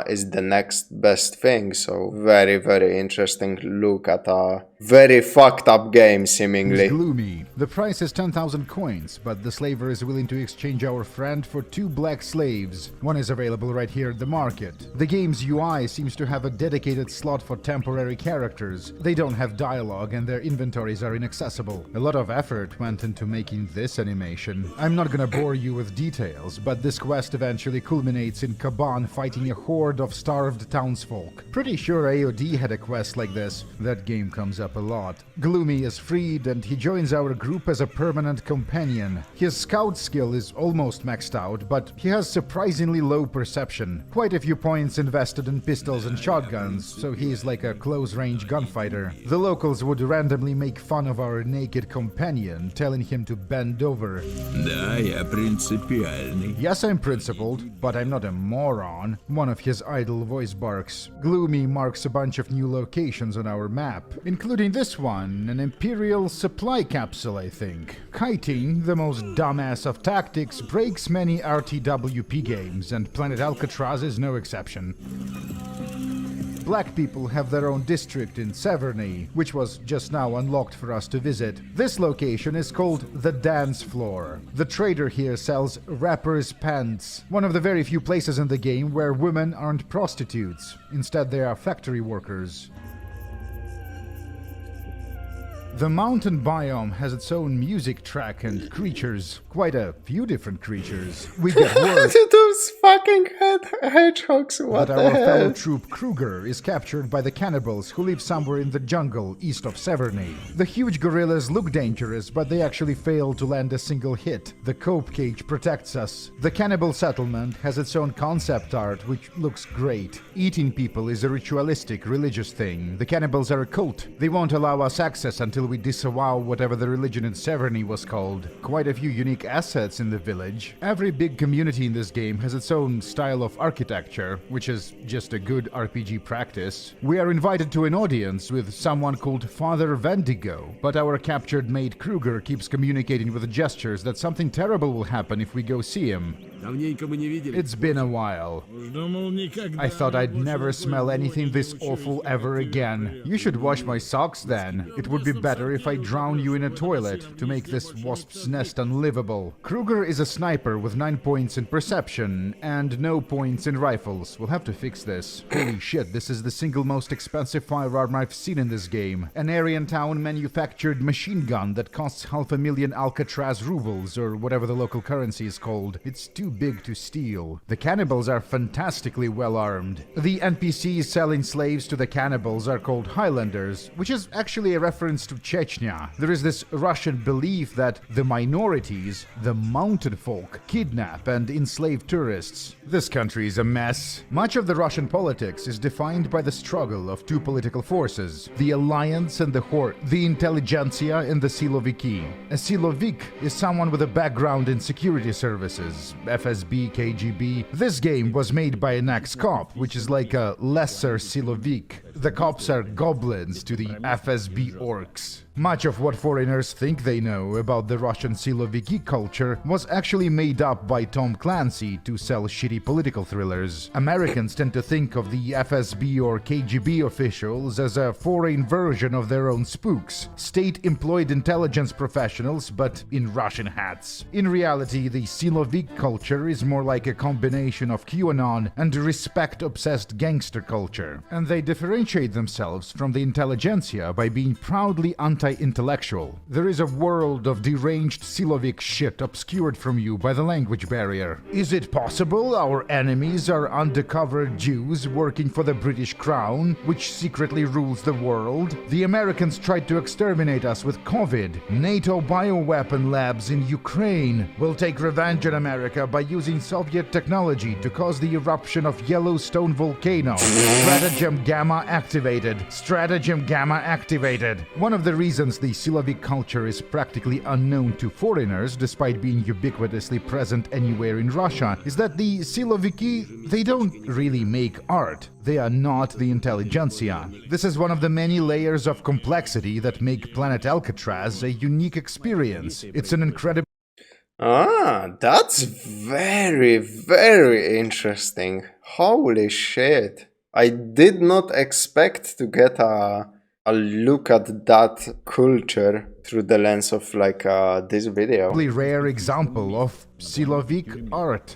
is the next best thing. So, very, very interesting look at a very fucked up game, seemingly. Gloomy. The price is 10,000 coins, but the slaver is willing to exchange our friend for 2 black slaves. One is available right here at the market. The game's UI seems to have a dedicated slot for temporary characters. They don't have dialogue and their inventories are inaccessible. A lot of effort went into making this animation. I'm not gonna bore you with details, but this quest eventually culminates in Kaban fighting a horde of starved townsfolk. Pretty sure AOD had a quest like this. That game comes up a lot. Gloomy is freed and he joins our group as a permanent companion. His scout skill is almost maxed out, but he has surprisingly low perception. Quite a few points invested in pistols and shotguns, so he is like a close-range gunfighter. The locals would randomly make fun of our naked companion, telling him to bend over. Да, я принципиальный. Yes, I'm principled, but I'm not a moron. One of his idle voice barks. Gloomy marks a bunch of new locations on our map, including this one, an Imperial supply capsule, I think. Kiting, the most dumbass of tactics, breaks many RTWP games, and Planet Alcatraz is no exception. Black people have their own district in Severny, which was just now unlocked for us to visit. This location is called the Dance Floor. The trader here sells rappers' pants, one of the very few places in the game where women aren't prostitutes. Instead, they are factory workers. The mountain biome has its own music track and creatures. Quite a few different creatures. We get word Those fucking hedgehogs, what that the our fellow hell? troop Kruger is captured by the cannibals who live somewhere in the jungle east of Severny. The huge gorillas look dangerous, but they actually fail to land a single hit. The cope cage protects us. The cannibal settlement has its own concept art, which looks great. Eating people is a ritualistic, religious thing. The cannibals are a cult. They won't allow us access until we disavow whatever the religion in Severny was called. Quite a few unique assets in the village. Every big community in this game has its own style of architecture, which is just a good RPG practice. We are invited to an audience with someone called Father Vendigo, but our captured mate Kruger keeps communicating with gestures that something terrible will happen if we go see him. Давненько мы не виделись. It's been a while. Думал, никогда I thought I'd больше never smell другого anything не this услышу awful звука ever твоих again. крыльев. You should wash my socks then. It would be better if I drown you in a toilet to make this wasp's nest unlivable. Kruger is a sniper with 9 points in perception and no points in rifles. We'll have to fix this. Holy shit, this is the single most expensive firearm I've seen in this game. An Aryan-town manufactured machine gun that costs 500,000 Alcatraz rubles or whatever the local currency is called. It's too big to steal. The cannibals are fantastically well armed. The NPCs selling slaves to the cannibals are called Highlanders, which is actually a reference to Chechnya. There is this Russian belief that the minorities, the mountain folk, kidnap and enslave tourists. This country is a mess. Much of the Russian politics is defined by the struggle of two political forces, the Alliance and the Horde, the intelligentsia and the Siloviki. A Silovik is someone with a background in security services, FSB, KGB. This game was made by an ex-cop, which is like a lesser Silovik. The cops are goblins to the FSB orcs. Much of what foreigners think they know about the Russian Siloviki culture was actually made up by Tom Clancy to sell shitty political thrillers. Americans tend to think of the FSB or KGB officials as a foreign version of their own spooks, state-employed intelligence professionals, but in Russian hats. In reality, the Silovik culture is more like a combination of QAnon and respect-obsessed gangster culture, and they differentiate themselves from the intelligentsia by being proudly anti-intellectual. There is a world of deranged Silovik shit obscured from you by the language barrier. Is it possible our enemies are undercover Jews working for the British Crown, which secretly rules the world? The Americans tried to exterminate us with COVID. NATO bioweapon labs in Ukraine will take revenge on America by using Soviet technology to cause the eruption of Yellowstone volcano. Stratagem Gamma activated. Stratagem Gamma activated. One of the reasons the Silovik culture is practically unknown to foreigners, despite being ubiquitously present anywhere in Russia, is that the Siloviki, they don't really make art. They are not the intelligentsia. This is one of the many layers of complexity that make Planet Alcatraz a unique experience. It's an incredible... Ah, that's very, very interesting. Holy shit. I did not expect to get a look at that culture through the lens of like this video. rare example of Silovik art.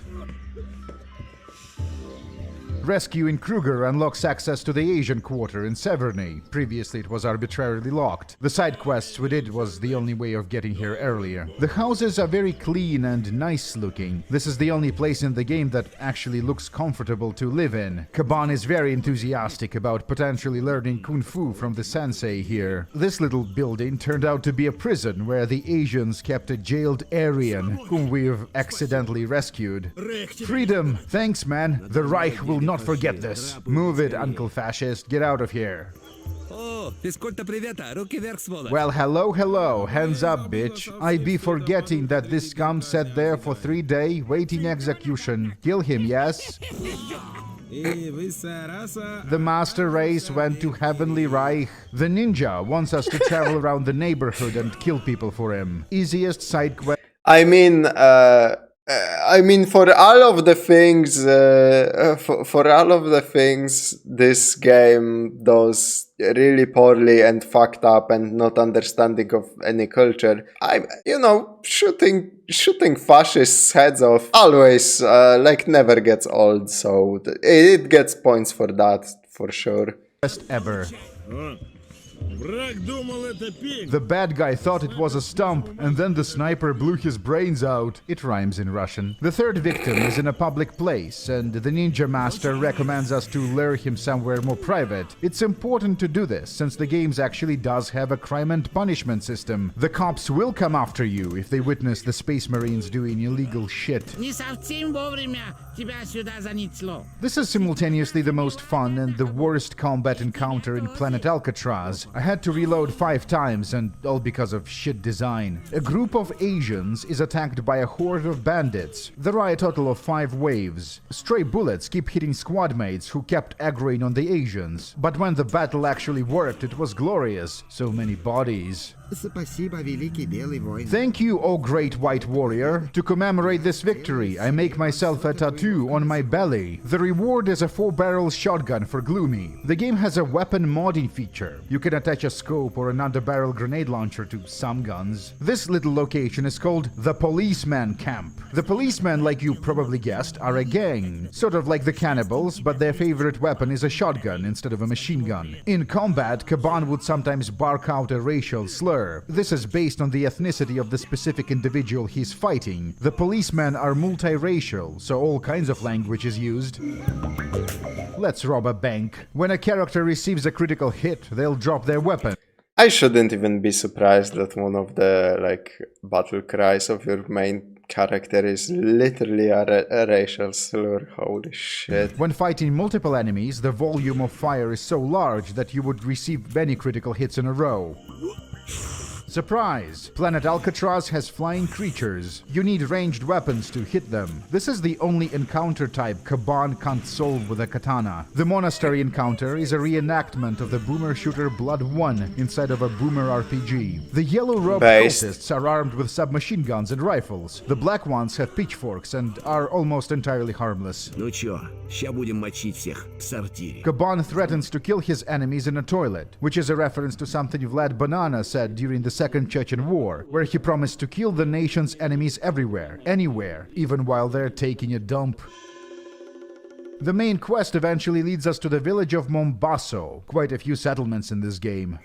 Rescue in Kruger unlocks access to the Asian Quarter in Severny. Previously it was arbitrarily locked. The side quests we did was the only way of getting here earlier. The houses are very clean and nice looking. This is the only place in the game that actually looks comfortable to live in. Kaban is very enthusiastic about potentially learning Kung Fu from the sensei here. This little building turned out to be a prison where the Asians kept a jailed Aryan whom we've accidentally rescued. Freedom! Thanks, man. The Reich will not forget this. Move it, Uncle Fascist. Get out of here. Well, hello. Hands up, bitch. I be forgetting that this scum sat there for 3 days waiting execution. Kill him, yes? The master race went to Heavenly Reich. The ninja wants us to travel around the neighborhood and kill people for him. Easiest side quest. I mean, for all of the things, for all of the things this game does really poorly and fucked up and not understanding of any culture, shooting fascists' heads off always, never gets old, so it gets points for that, for sure. Best ever. The bad guy thought it was a stump, and then the sniper blew his brains out. It rhymes in Russian. The third victim is in a public place, and the ninja master recommends us to lure him somewhere more private. It's important to do this, since the game actually does have a crime and punishment system. The cops will come after you if they witness the Space Marines doing illegal shit. This is simultaneously the most fun and the worst combat encounter in Planet Alcatraz. I had to reload 5 times, and all because of shit design. A group of Asians is attacked by a horde of bandits. There are a total of 5 waves. Stray bullets keep hitting squad mates who kept aggroing on the Asians. But when the battle actually worked, it was glorious. So many bodies. Thank you, oh great white warrior. To commemorate this victory, I make myself a tattoo on my belly. The reward is a 4-barrel shotgun for Gloomy. The game has a weapon modding feature. You can attach a scope or an underbarrel grenade launcher to some guns. This little location is called the Policeman Camp. The policemen, like you probably guessed, are a gang. Sort of like the cannibals, but their favorite weapon is a shotgun instead of a machine gun. In combat, Kaban would sometimes bark out a racial slur slur. This is based on the ethnicity of the specific individual he's fighting. The policemen are multiracial, so all kinds of language is used. Let's rob a bank. When a character receives a critical hit, they'll drop their weapon. I shouldn't even be surprised that one of the battle cries of your main character is literally a racial slur. Holy shit. When fighting multiple enemies, the volume of fire is so large that you would receive many critical hits in a row. Surprise! Planet Alcatraz has flying creatures. You need ranged weapons to hit them. This is the only encounter type Caban can't solve with a katana. The monastery encounter is a reenactment of the boomer shooter Blood 1 inside of a boomer RPG. The yellow-robed cultists are armed with submachine guns and rifles. The black ones have pitchforks and are almost entirely harmless. Ну чё, ща будем мочить всех в сортире. Caban threatens to kill his enemies in a toilet, which is a reference to something Vlad Banana said during the Second Chechen War, where he promised to kill the nation's enemies everywhere, anywhere, even while they're taking a dump. The main quest eventually leads us to the village of Mombaso. Quite a few settlements in this game.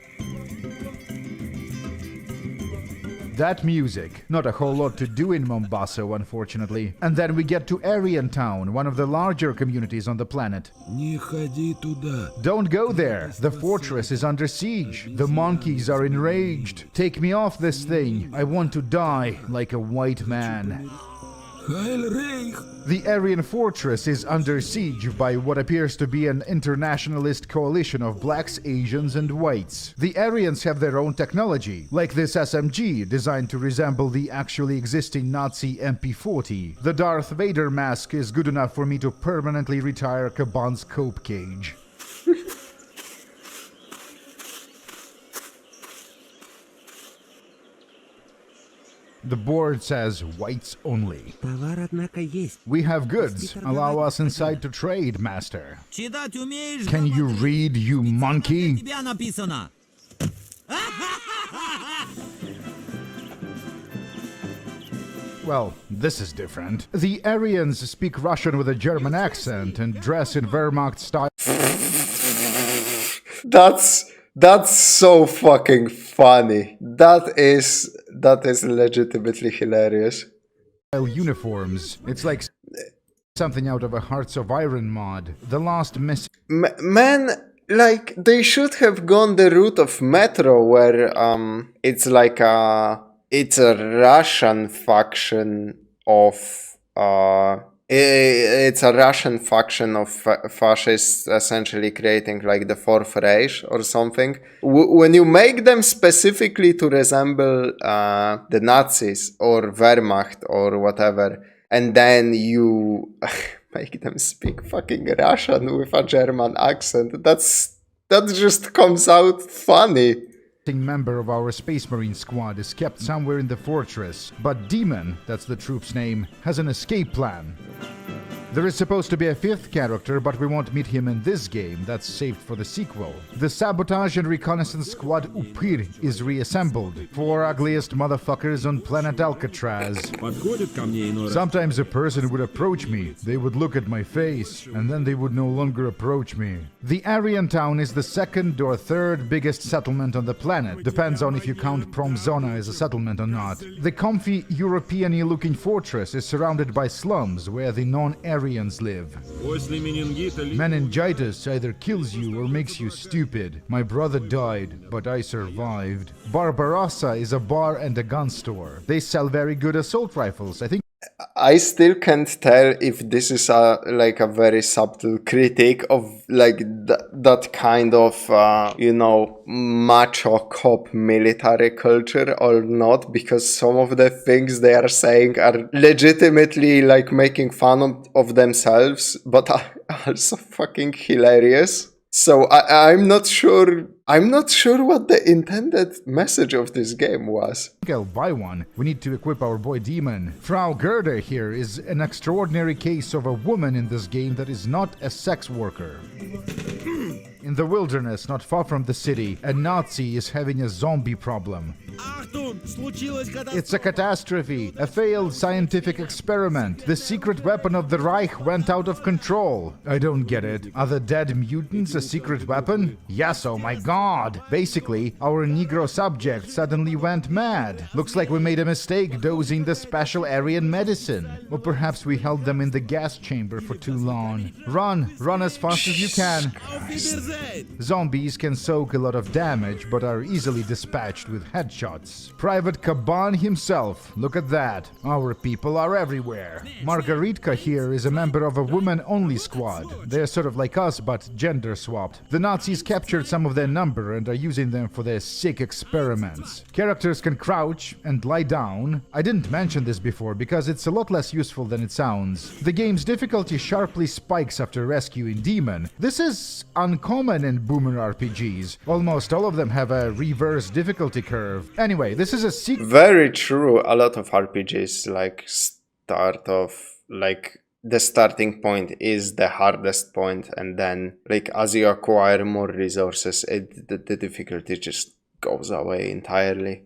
That music. Not a whole lot to do in Mombaso, unfortunately. And then we get to Aryan Town, one of the larger communities on the planet. Не ходи туда. Don't go there. The fortress is under siege. The monkeys are enraged. Take me off this thing. I want to die like a white man. Heil Reich! The Aryan fortress is under siege by what appears to be an internationalist coalition of blacks, Asians, and whites. The Aryans have their own technology, like this SMG designed to resemble the actually existing Nazi MP40. The Darth Vader mask is good enough for me to permanently retire Caban's cope cage. The board says whites only. Товар, однако, есть. We have goods. Allow us inside to trade, master. Читать умеешь? Can you read, you monkey? Тебя написано. Well, this is different. The Aryans speak Russian with a German accent and dress in Wehrmacht style. That's so fucking funny. That is legitimately hilarious. Uniforms. It's like something out of a Hearts of Iron mod. The last miss. Man, like they should have gone the route of Metro, where it's like it's a Russian faction of it's a Russian faction of fascists, essentially creating like the Fourth Reich or something. When you make them specifically to resemble the Nazis or Wehrmacht or whatever, and then you make them speak fucking Russian with a German accent, that just comes out funny. Member of our Space Marine squad is kept somewhere in the fortress, but Demon, that's the troop's name, has an escape plan. There is supposed to be a fifth character, but we won't meet him in this game. That's saved for the sequel. The Sabotage and Reconnaissance Squad Upir is reassembled. 4 ugliest motherfuckers on planet Alcatraz. Подходит ко мне иной раз. Sometimes a person would approach me, they would look at my face, and then they would no longer approach me. The Aryan Town is the second or third biggest settlement on the planet. Depends on if you count Promzona as a settlement or not. The comfy, European-y-looking fortress is surrounded by slums where the non-Aryans live. После менингита Meningitis either kills you or makes you stupid. My brother died, but I survived. Barbarossa is a bar and a gun store. They sell very good assault rifles. I still can't tell if this is a very subtle critique of that kind of macho cop military culture or not, because some of the things they are saying are legitimately making fun of themselves, but are also fucking hilarious. So I'm not sure what the intended message of this game was. I think I'll buy one. We need to equip our boy Demon. Frau Gerda here is an extraordinary case of a woman in this game that is not a sex worker. In the wilderness, not far from the city, a Nazi is having a zombie problem. Achtung! It's a catastrophe, a failed scientific experiment. The secret weapon of the Reich went out of control. I don't get it. Are the dead mutants a secret weapon? Yes, oh my god. Basically, our Negro subject suddenly went mad. Looks like we made a mistake dosing the special Aryan medicine. Or perhaps we held them in the gas chamber for too long. Run as fast as you can. Zombies can soak a lot of damage, but are easily dispatched with headshots. Private Kaban himself, look at that. Our people are everywhere. Margaritka here is a member of a woman-only squad. They're sort of like us, but gender-swapped. The Nazis captured some of their number and are using them for their sick experiments. Characters can crouch and lie down. I didn't mention this before because it's a lot less useful than it sounds. The game's difficulty sharply spikes after rescuing Demon. This is uncommon in boomer RPGs. Almost all of them have a reverse difficulty curve. Anyway, this is a sequel. Very true. A lot of RPGs like start off like the starting point is the hardest point, and then like as you acquire more resources, the difficulty just goes away entirely.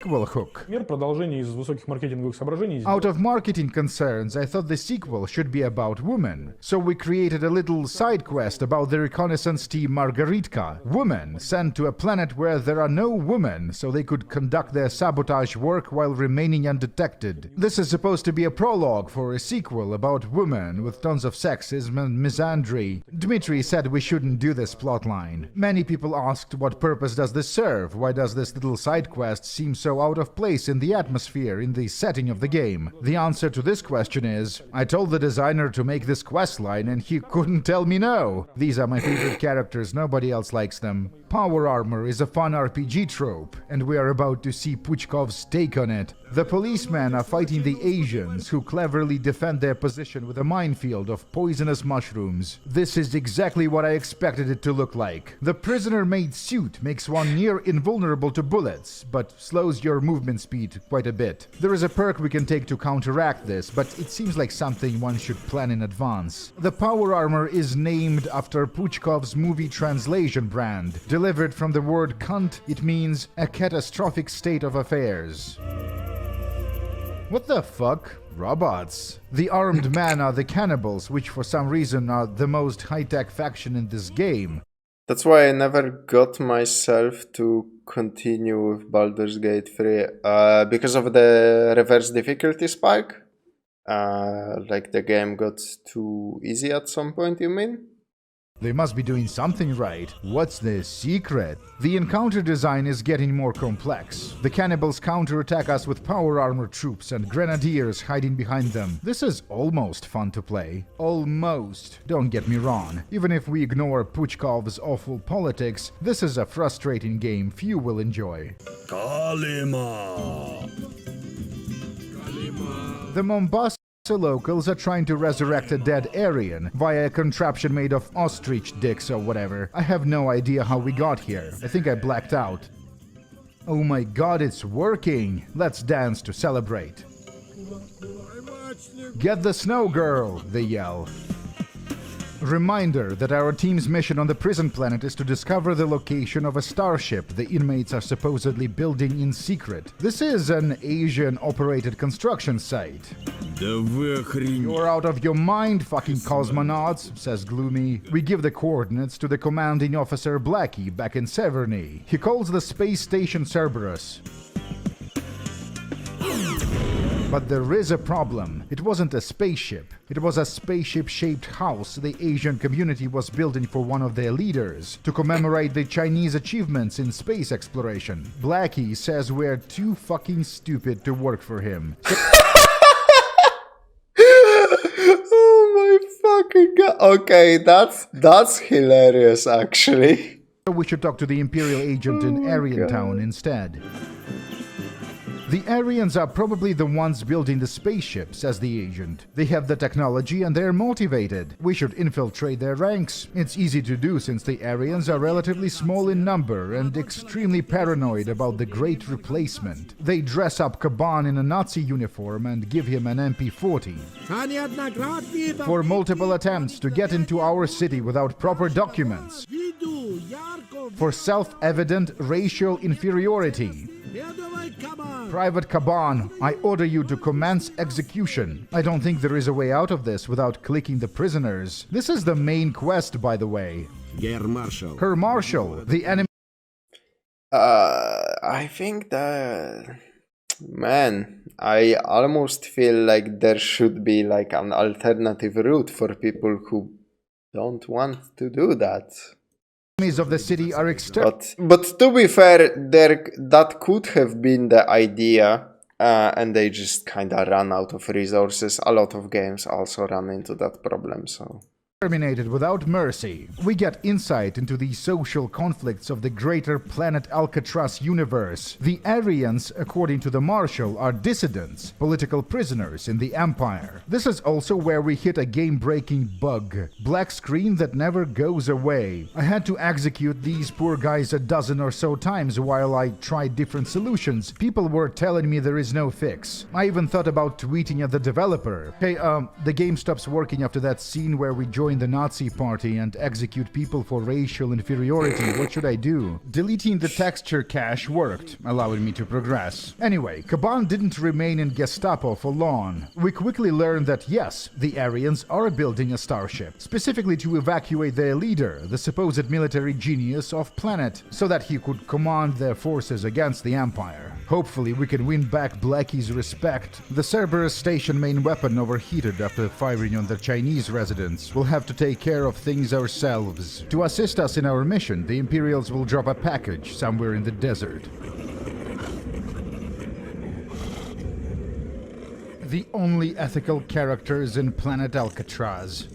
Hook. Продолжение из высоких маркетинговых соображений. Out of marketing concerns, I thought the sequel should be about women. So we created a little side quest about the reconnaissance team Margaritka. Women sent to a planet where there are no women, so they could conduct their sabotage work while remaining undetected. This is supposed to be a prologue for a sequel about women with tons of sexism and misandry. Dmitry said we shouldn't do this plotline. Many people asked what purpose does this serve? Why does this little side quest seem so out of place in the atmosphere, in the setting of the game? The answer to this question is, I told the designer to make this questline and he couldn't tell me no. These are my favorite characters, nobody else likes them. Power armor is a fun RPG trope, and we are about to see Puchkov's take on it. The policemen are fighting the Asians, who cleverly defend their position with a minefield of poisonous mushrooms. This is exactly what I expected it to look like. The prisoner-made suit makes one near invulnerable to bullets, but slows your movement speed quite a bit. There is a perk we can take to counteract this, but it seems like something one should plan in advance. The power armor is named after Puchkov's movie translation brand. Delivered from the word cunt, it means a catastrophic state of affairs. What the fuck? Robots. The armed men are the cannibals, which for some reason are the most high-tech faction in this game. That's why I never got myself to continue with Baldur's Gate 3 because of the reverse difficulty spike. Like the game got too easy at some point, you mean? They must be doing something right. What's the secret? The encounter design is getting more complex. The cannibals counterattack us with power armor troops and grenadiers hiding behind them. This is almost fun to play. Almost. Don't get me wrong. Even if we ignore Puchkov's awful politics, this is a frustrating game few will enjoy. Kalima! The Mombasa locals are trying to resurrect a dead Aryan via a contraption made of ostrich dicks or whatever. I have no idea how we got here. I think I blacked out. Oh my god, it's working! Let's dance to celebrate. Get the snow girl, they yell. Reminder that our team's mission on the prison planet is to discover the location of a starship the inmates are supposedly building in secret. This is an Asian-operated construction site. You're out of your mind, fucking cosmonauts, says Gloomy. We give the coordinates to the commanding officer Blackie back in Severny. He calls the space station Cerberus. But there is a problem. It wasn't a spaceship. It was a spaceship-shaped house the Asian community was building for one of their leaders to commemorate the Chinese achievements in space exploration. Blackie says we're too fucking stupid to work for him. Oh my fucking god. Okay, that's hilarious actually. So we should talk to the Imperial agent in Aryan Town instead. The Aryans are probably the ones building the spaceship, says the agent. They have the technology and they're motivated. We should infiltrate their ranks. It's easy to do since the Aryans are relatively small in number and extremely paranoid about the Great Replacement. They dress up Kaban in a Nazi uniform and give him an MP40. For multiple attempts to get into our city without proper documents. For self-evident racial inferiority. Private Kaban, I order you to commence execution. I don't think there is a way out of this without clicking the prisoners. This is the main quest, by the way. Гер Маршал. Her Marshal, the enemy I think that... Man, I almost feel like there should be like an alternative route for people who don't want to do that. enemies of the city are exterminated. But to be fair, that could have been the idea, and they just kinda ran out of resources. A lot of games also run into that problem, so... Terminated without mercy. We get insight into the social conflicts of the greater planet Alcatraz universe. The Aryans, according to the Marshal, are dissidents, political prisoners in the Empire. This is also where we hit a game-breaking bug. Black screen that never goes away. I had to execute these poor guys a dozen or so times while I tried different solutions. People were telling me there is no fix. I even thought about tweeting at the developer. Hey, the game stops working after that scene where we join the Nazi party and execute people for racial inferiority. What should I do? Deleting the texture cache worked, allowing me to progress. Anyway, Kaban didn't remain in Gestapo for long. We quickly learned that yes, the Aryans are building a starship, specifically to evacuate their leader, the supposed military genius of planet, so that he could command their forces against the Empire. Hopefully we can win back Blackie's respect. The Cerberus station main weapon overheated after firing on the Chinese residents. We'll have to take care of things ourselves. To assist us in our mission, the Imperials will drop a package somewhere in the desert. The only ethical characters in planet Alcatraz.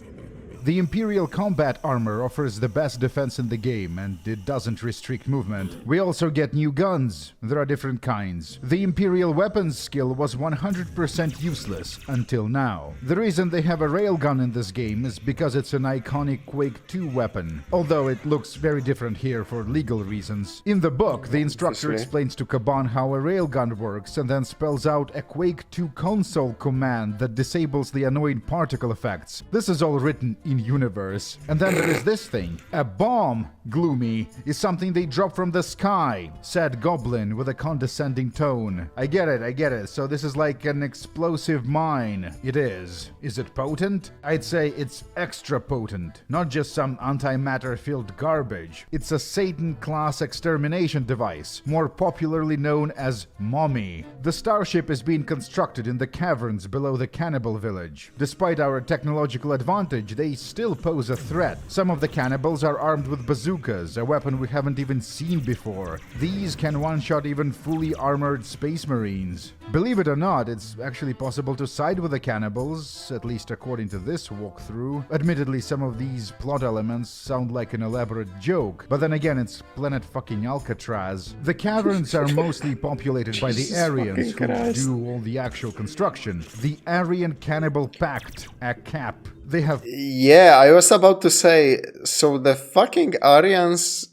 The Imperial combat armor offers the best defense in the game, and it doesn't restrict movement. We also get new guns. There are different kinds. The Imperial weapons skill was 100% useless until now. The reason they have a railgun in this game is because it's an iconic Quake 2 weapon, although it looks very different here for legal reasons. In the book, the instructor explains to Kaban how a railgun works and then spells out a Quake 2 console command that disables the annoying particle effects. This is all written in universe. And then there is this thing. A bomb, Gloomy, is something they drop from the sky, said Goblin with a condescending tone. I get it. So this is like an explosive mine. It is. Is it potent? I'd say it's extra potent. Not just some antimatter-filled garbage. It's a Satan-class extermination device, more popularly known as Mommy. The starship is being constructed in the caverns below the cannibal village. Despite our technological advantage, they still pose a threat. Some of the cannibals are armed with bazookas, a weapon we haven't even seen before. These can one-shot even fully armored space marines. Believe it or not, it's actually possible to side with the cannibals, at least according to this walkthrough. Admittedly, some of these plot elements sound like an elaborate joke, but then again, it's planet fucking Alcatraz. The caverns are mostly populated by the Aryans, who do all the actual construction. The Aryan Cannibal Pact, a CAP. They have... Yeah, I was about to say, so the fucking Aryans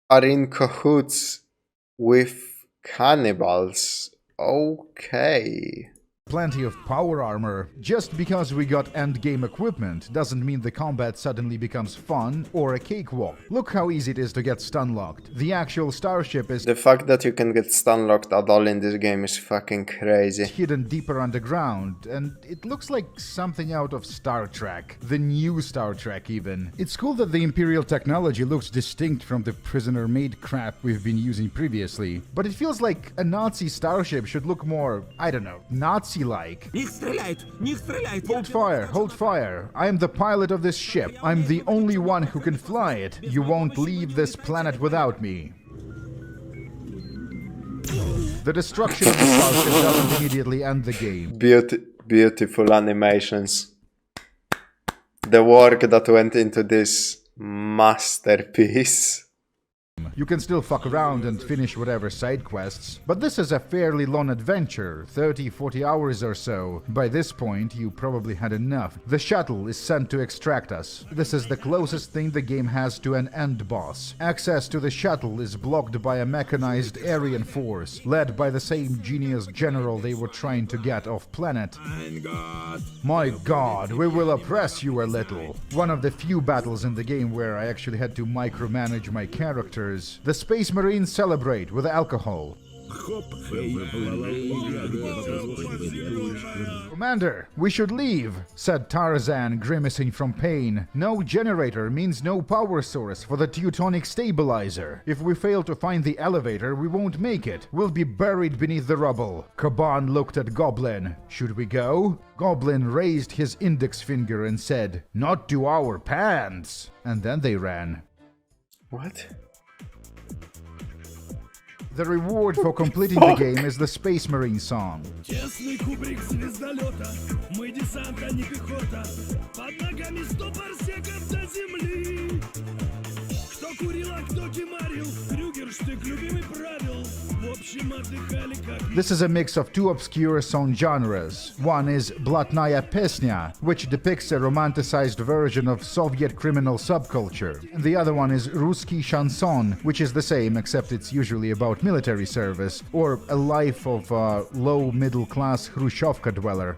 are in cahoots with cannibals. Okay. Plenty of power armor. Just because we got endgame equipment doesn't mean the combat suddenly becomes fun or a cakewalk. Look how easy it is to get stun-locked. The actual starship is... The fact that you can get stun-locked at all in this game is fucking crazy. ...hidden deeper underground, and it looks like something out of Star Trek. The new Star Trek, even. It's cool that the Imperial technology looks distinct from the prisoner-made crap we've been using previously, but it feels like a Nazi starship should look more, I don't know, Nazi-like. Них стреляют! Них стреляют! Hold fire. I am the pilot of this ship. I'm the only one who can fly it. You won't leave this planet without me. The destruction of the starship doesn't immediately end the game. Beautiful animations. The work that went into this masterpiece. You can still fuck around and finish whatever side quests, but this is a fairly long adventure, 30-40 hours or so. By this point, you probably had enough. The shuttle is sent to extract us. This is the closest thing the game has to an end boss. Access to the shuttle is blocked by a mechanized Aryan force, led by the same genius general they were trying to get off planet. My god, we will oppress you a little. One of the few battles in the game where I actually had to micromanage my character. The Space Marines celebrate with alcohol. Commander, we should leave, said Tarzan, grimacing from pain. No generator means no power source for the Teutonic stabilizer. If we fail to find the elevator, we won't make it. We'll be buried beneath the rubble. Kaban looked at Goblin. Should we go? Goblin raised his index finger and said, "Not to our pants." And then they ran. What? The reward for completing the game is the Space Marine song. Тесный кубрик звездолета, мы десант, а не пехота. Под ногами 100 парсеков до земли. Кто курил, а кто кемарил, Крюгер штык любимый правил. В общем, отдыхали как... This is a mix of two obscure song genres. One is Blatnaya Pesnya, which depicts a romanticized version of Soviet criminal subculture. And the other one is Ruski Chanson, which is the same except it's usually about military service, or a life of a low-middle-class Hrushevka dweller.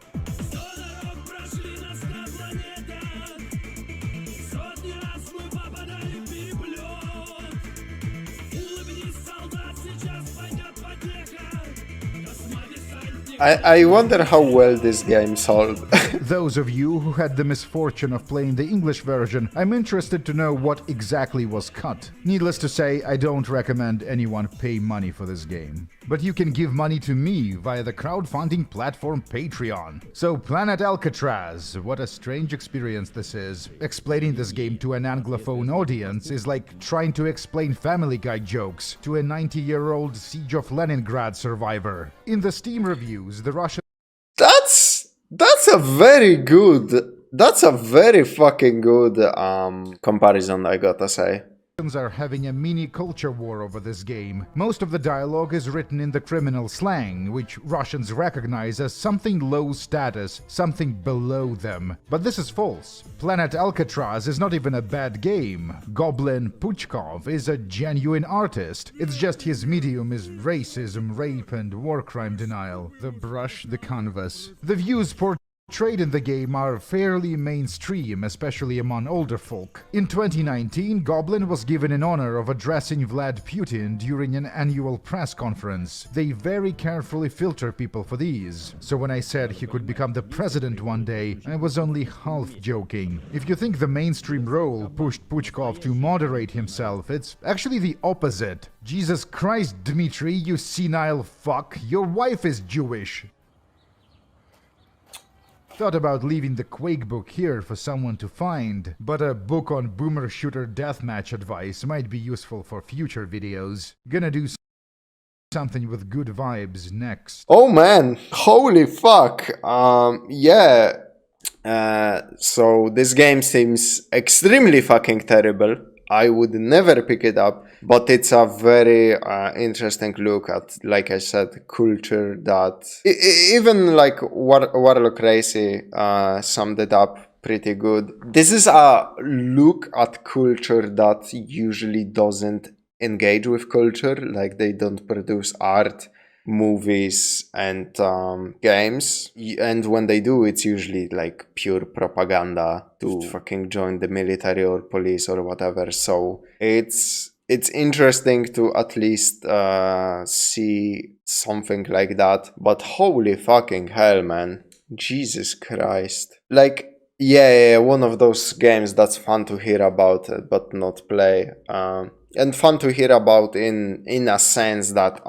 I wonder how well this game sold. Those of you who had the misfortune of playing the English version, I'm interested to know what exactly was cut. Needless to say, I don't recommend anyone pay money for this game. But you can give money to me via the crowdfunding platform Patreon. So Planet Alcatraz, what a strange experience this is. Explaining this game to an Anglophone audience is like trying to explain Family Guy jokes to a 90-year-old Siege of Leningrad survivor. In the Steam reviews, the Russian That's a very fucking good comparison, I gotta say. Russians are having a mini culture war over this game. Most of the dialogue is written in the criminal slang, which Russians recognize as something low status, something below them. But this is false. Planet Alcatraz is not even a bad game. Goblin Puchkov is a genuine artist. It's just his medium is racism, rape, and war crime denial. The brush, the canvas. The views portrayed in the game are fairly mainstream, especially among older folk. In 2019, Goblin was given in honor of addressing Vlad Putin during an annual press conference. They very carefully filter people for these. So when I said he could become the president one day, I was only half joking. If you think the mainstream role pushed Puchkov to moderate himself, it's actually the opposite. Jesus Christ, Dmitry, you senile fuck, your wife is Jewish. Thought about leaving the Quake book here for someone to find, but a book on boomer shooter deathmatch advice might be useful for future videos. Gonna do something with good vibes next. Oh man, holy fuck. Yeah. So this game seems extremely fucking terrible. I would never pick it up, but it's a very interesting look at, like I said, culture that even like Warlockracy summed it up pretty good. This is a look at culture that usually doesn't engage with culture, like they don't produce art, movies, and games, and when they do, it's usually like pure propaganda to fucking join the military or police or whatever. So it's interesting to at least see something like that. But holy fucking hell, man, Jesus Christ, like yeah, one of those games that's fun to hear about but not play, and fun to hear about in a sense that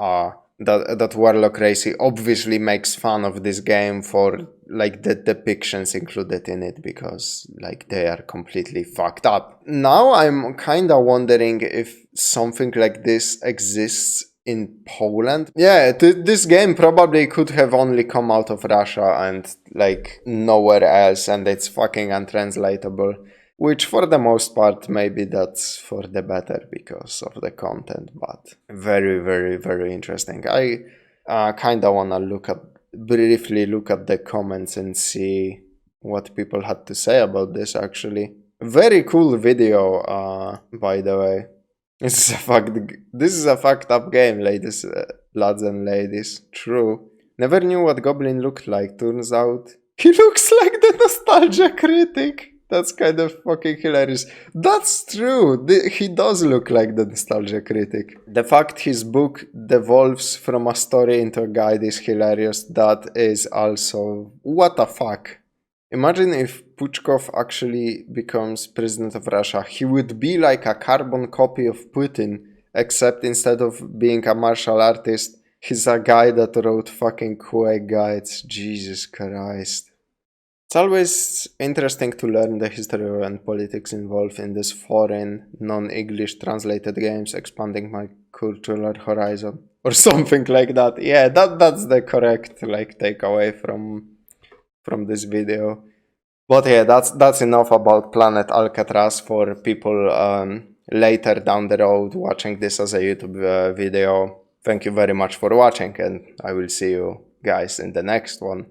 that Warlockracy obviously makes fun of this game for like the depictions included in it, because like they are completely fucked up. Now I'm kinda wondering if something like this exists in Poland. Yeah, this game probably could have only come out of Russia and like nowhere else, and it's fucking untranslatable. Which for the most part, maybe that's for the better because of the content, but very, very, very interesting. I kind of want to briefly look at the comments and see what people had to say about this, actually. Very cool video, by the way. This is a fucked up game, ladies, lads and ladies. True. Never knew what Goblin looked like. Turns out he looks like the Nostalgia Critic. That's kind of fucking hilarious. That's true. He does look like the nostalgia critic. The fact his book devolves from a story into a guide is hilarious. That is also... What the fuck? Imagine if Puchkov actually becomes president of Russia. He would be like a carbon copy of Putin, except instead of being a martial artist, he's a guy that wrote fucking Quake guides. Jesus Christ. It's always interesting to learn the history and politics involved in these foreign, non-English translated games, expanding my cultural horizon. Or something like that. Yeah, that's the correct takeaway from this video. But yeah, that's enough about Planet Alcatraz for people later down the road watching this as a YouTube video. Thank you very much for watching, and I will see you guys in the next one.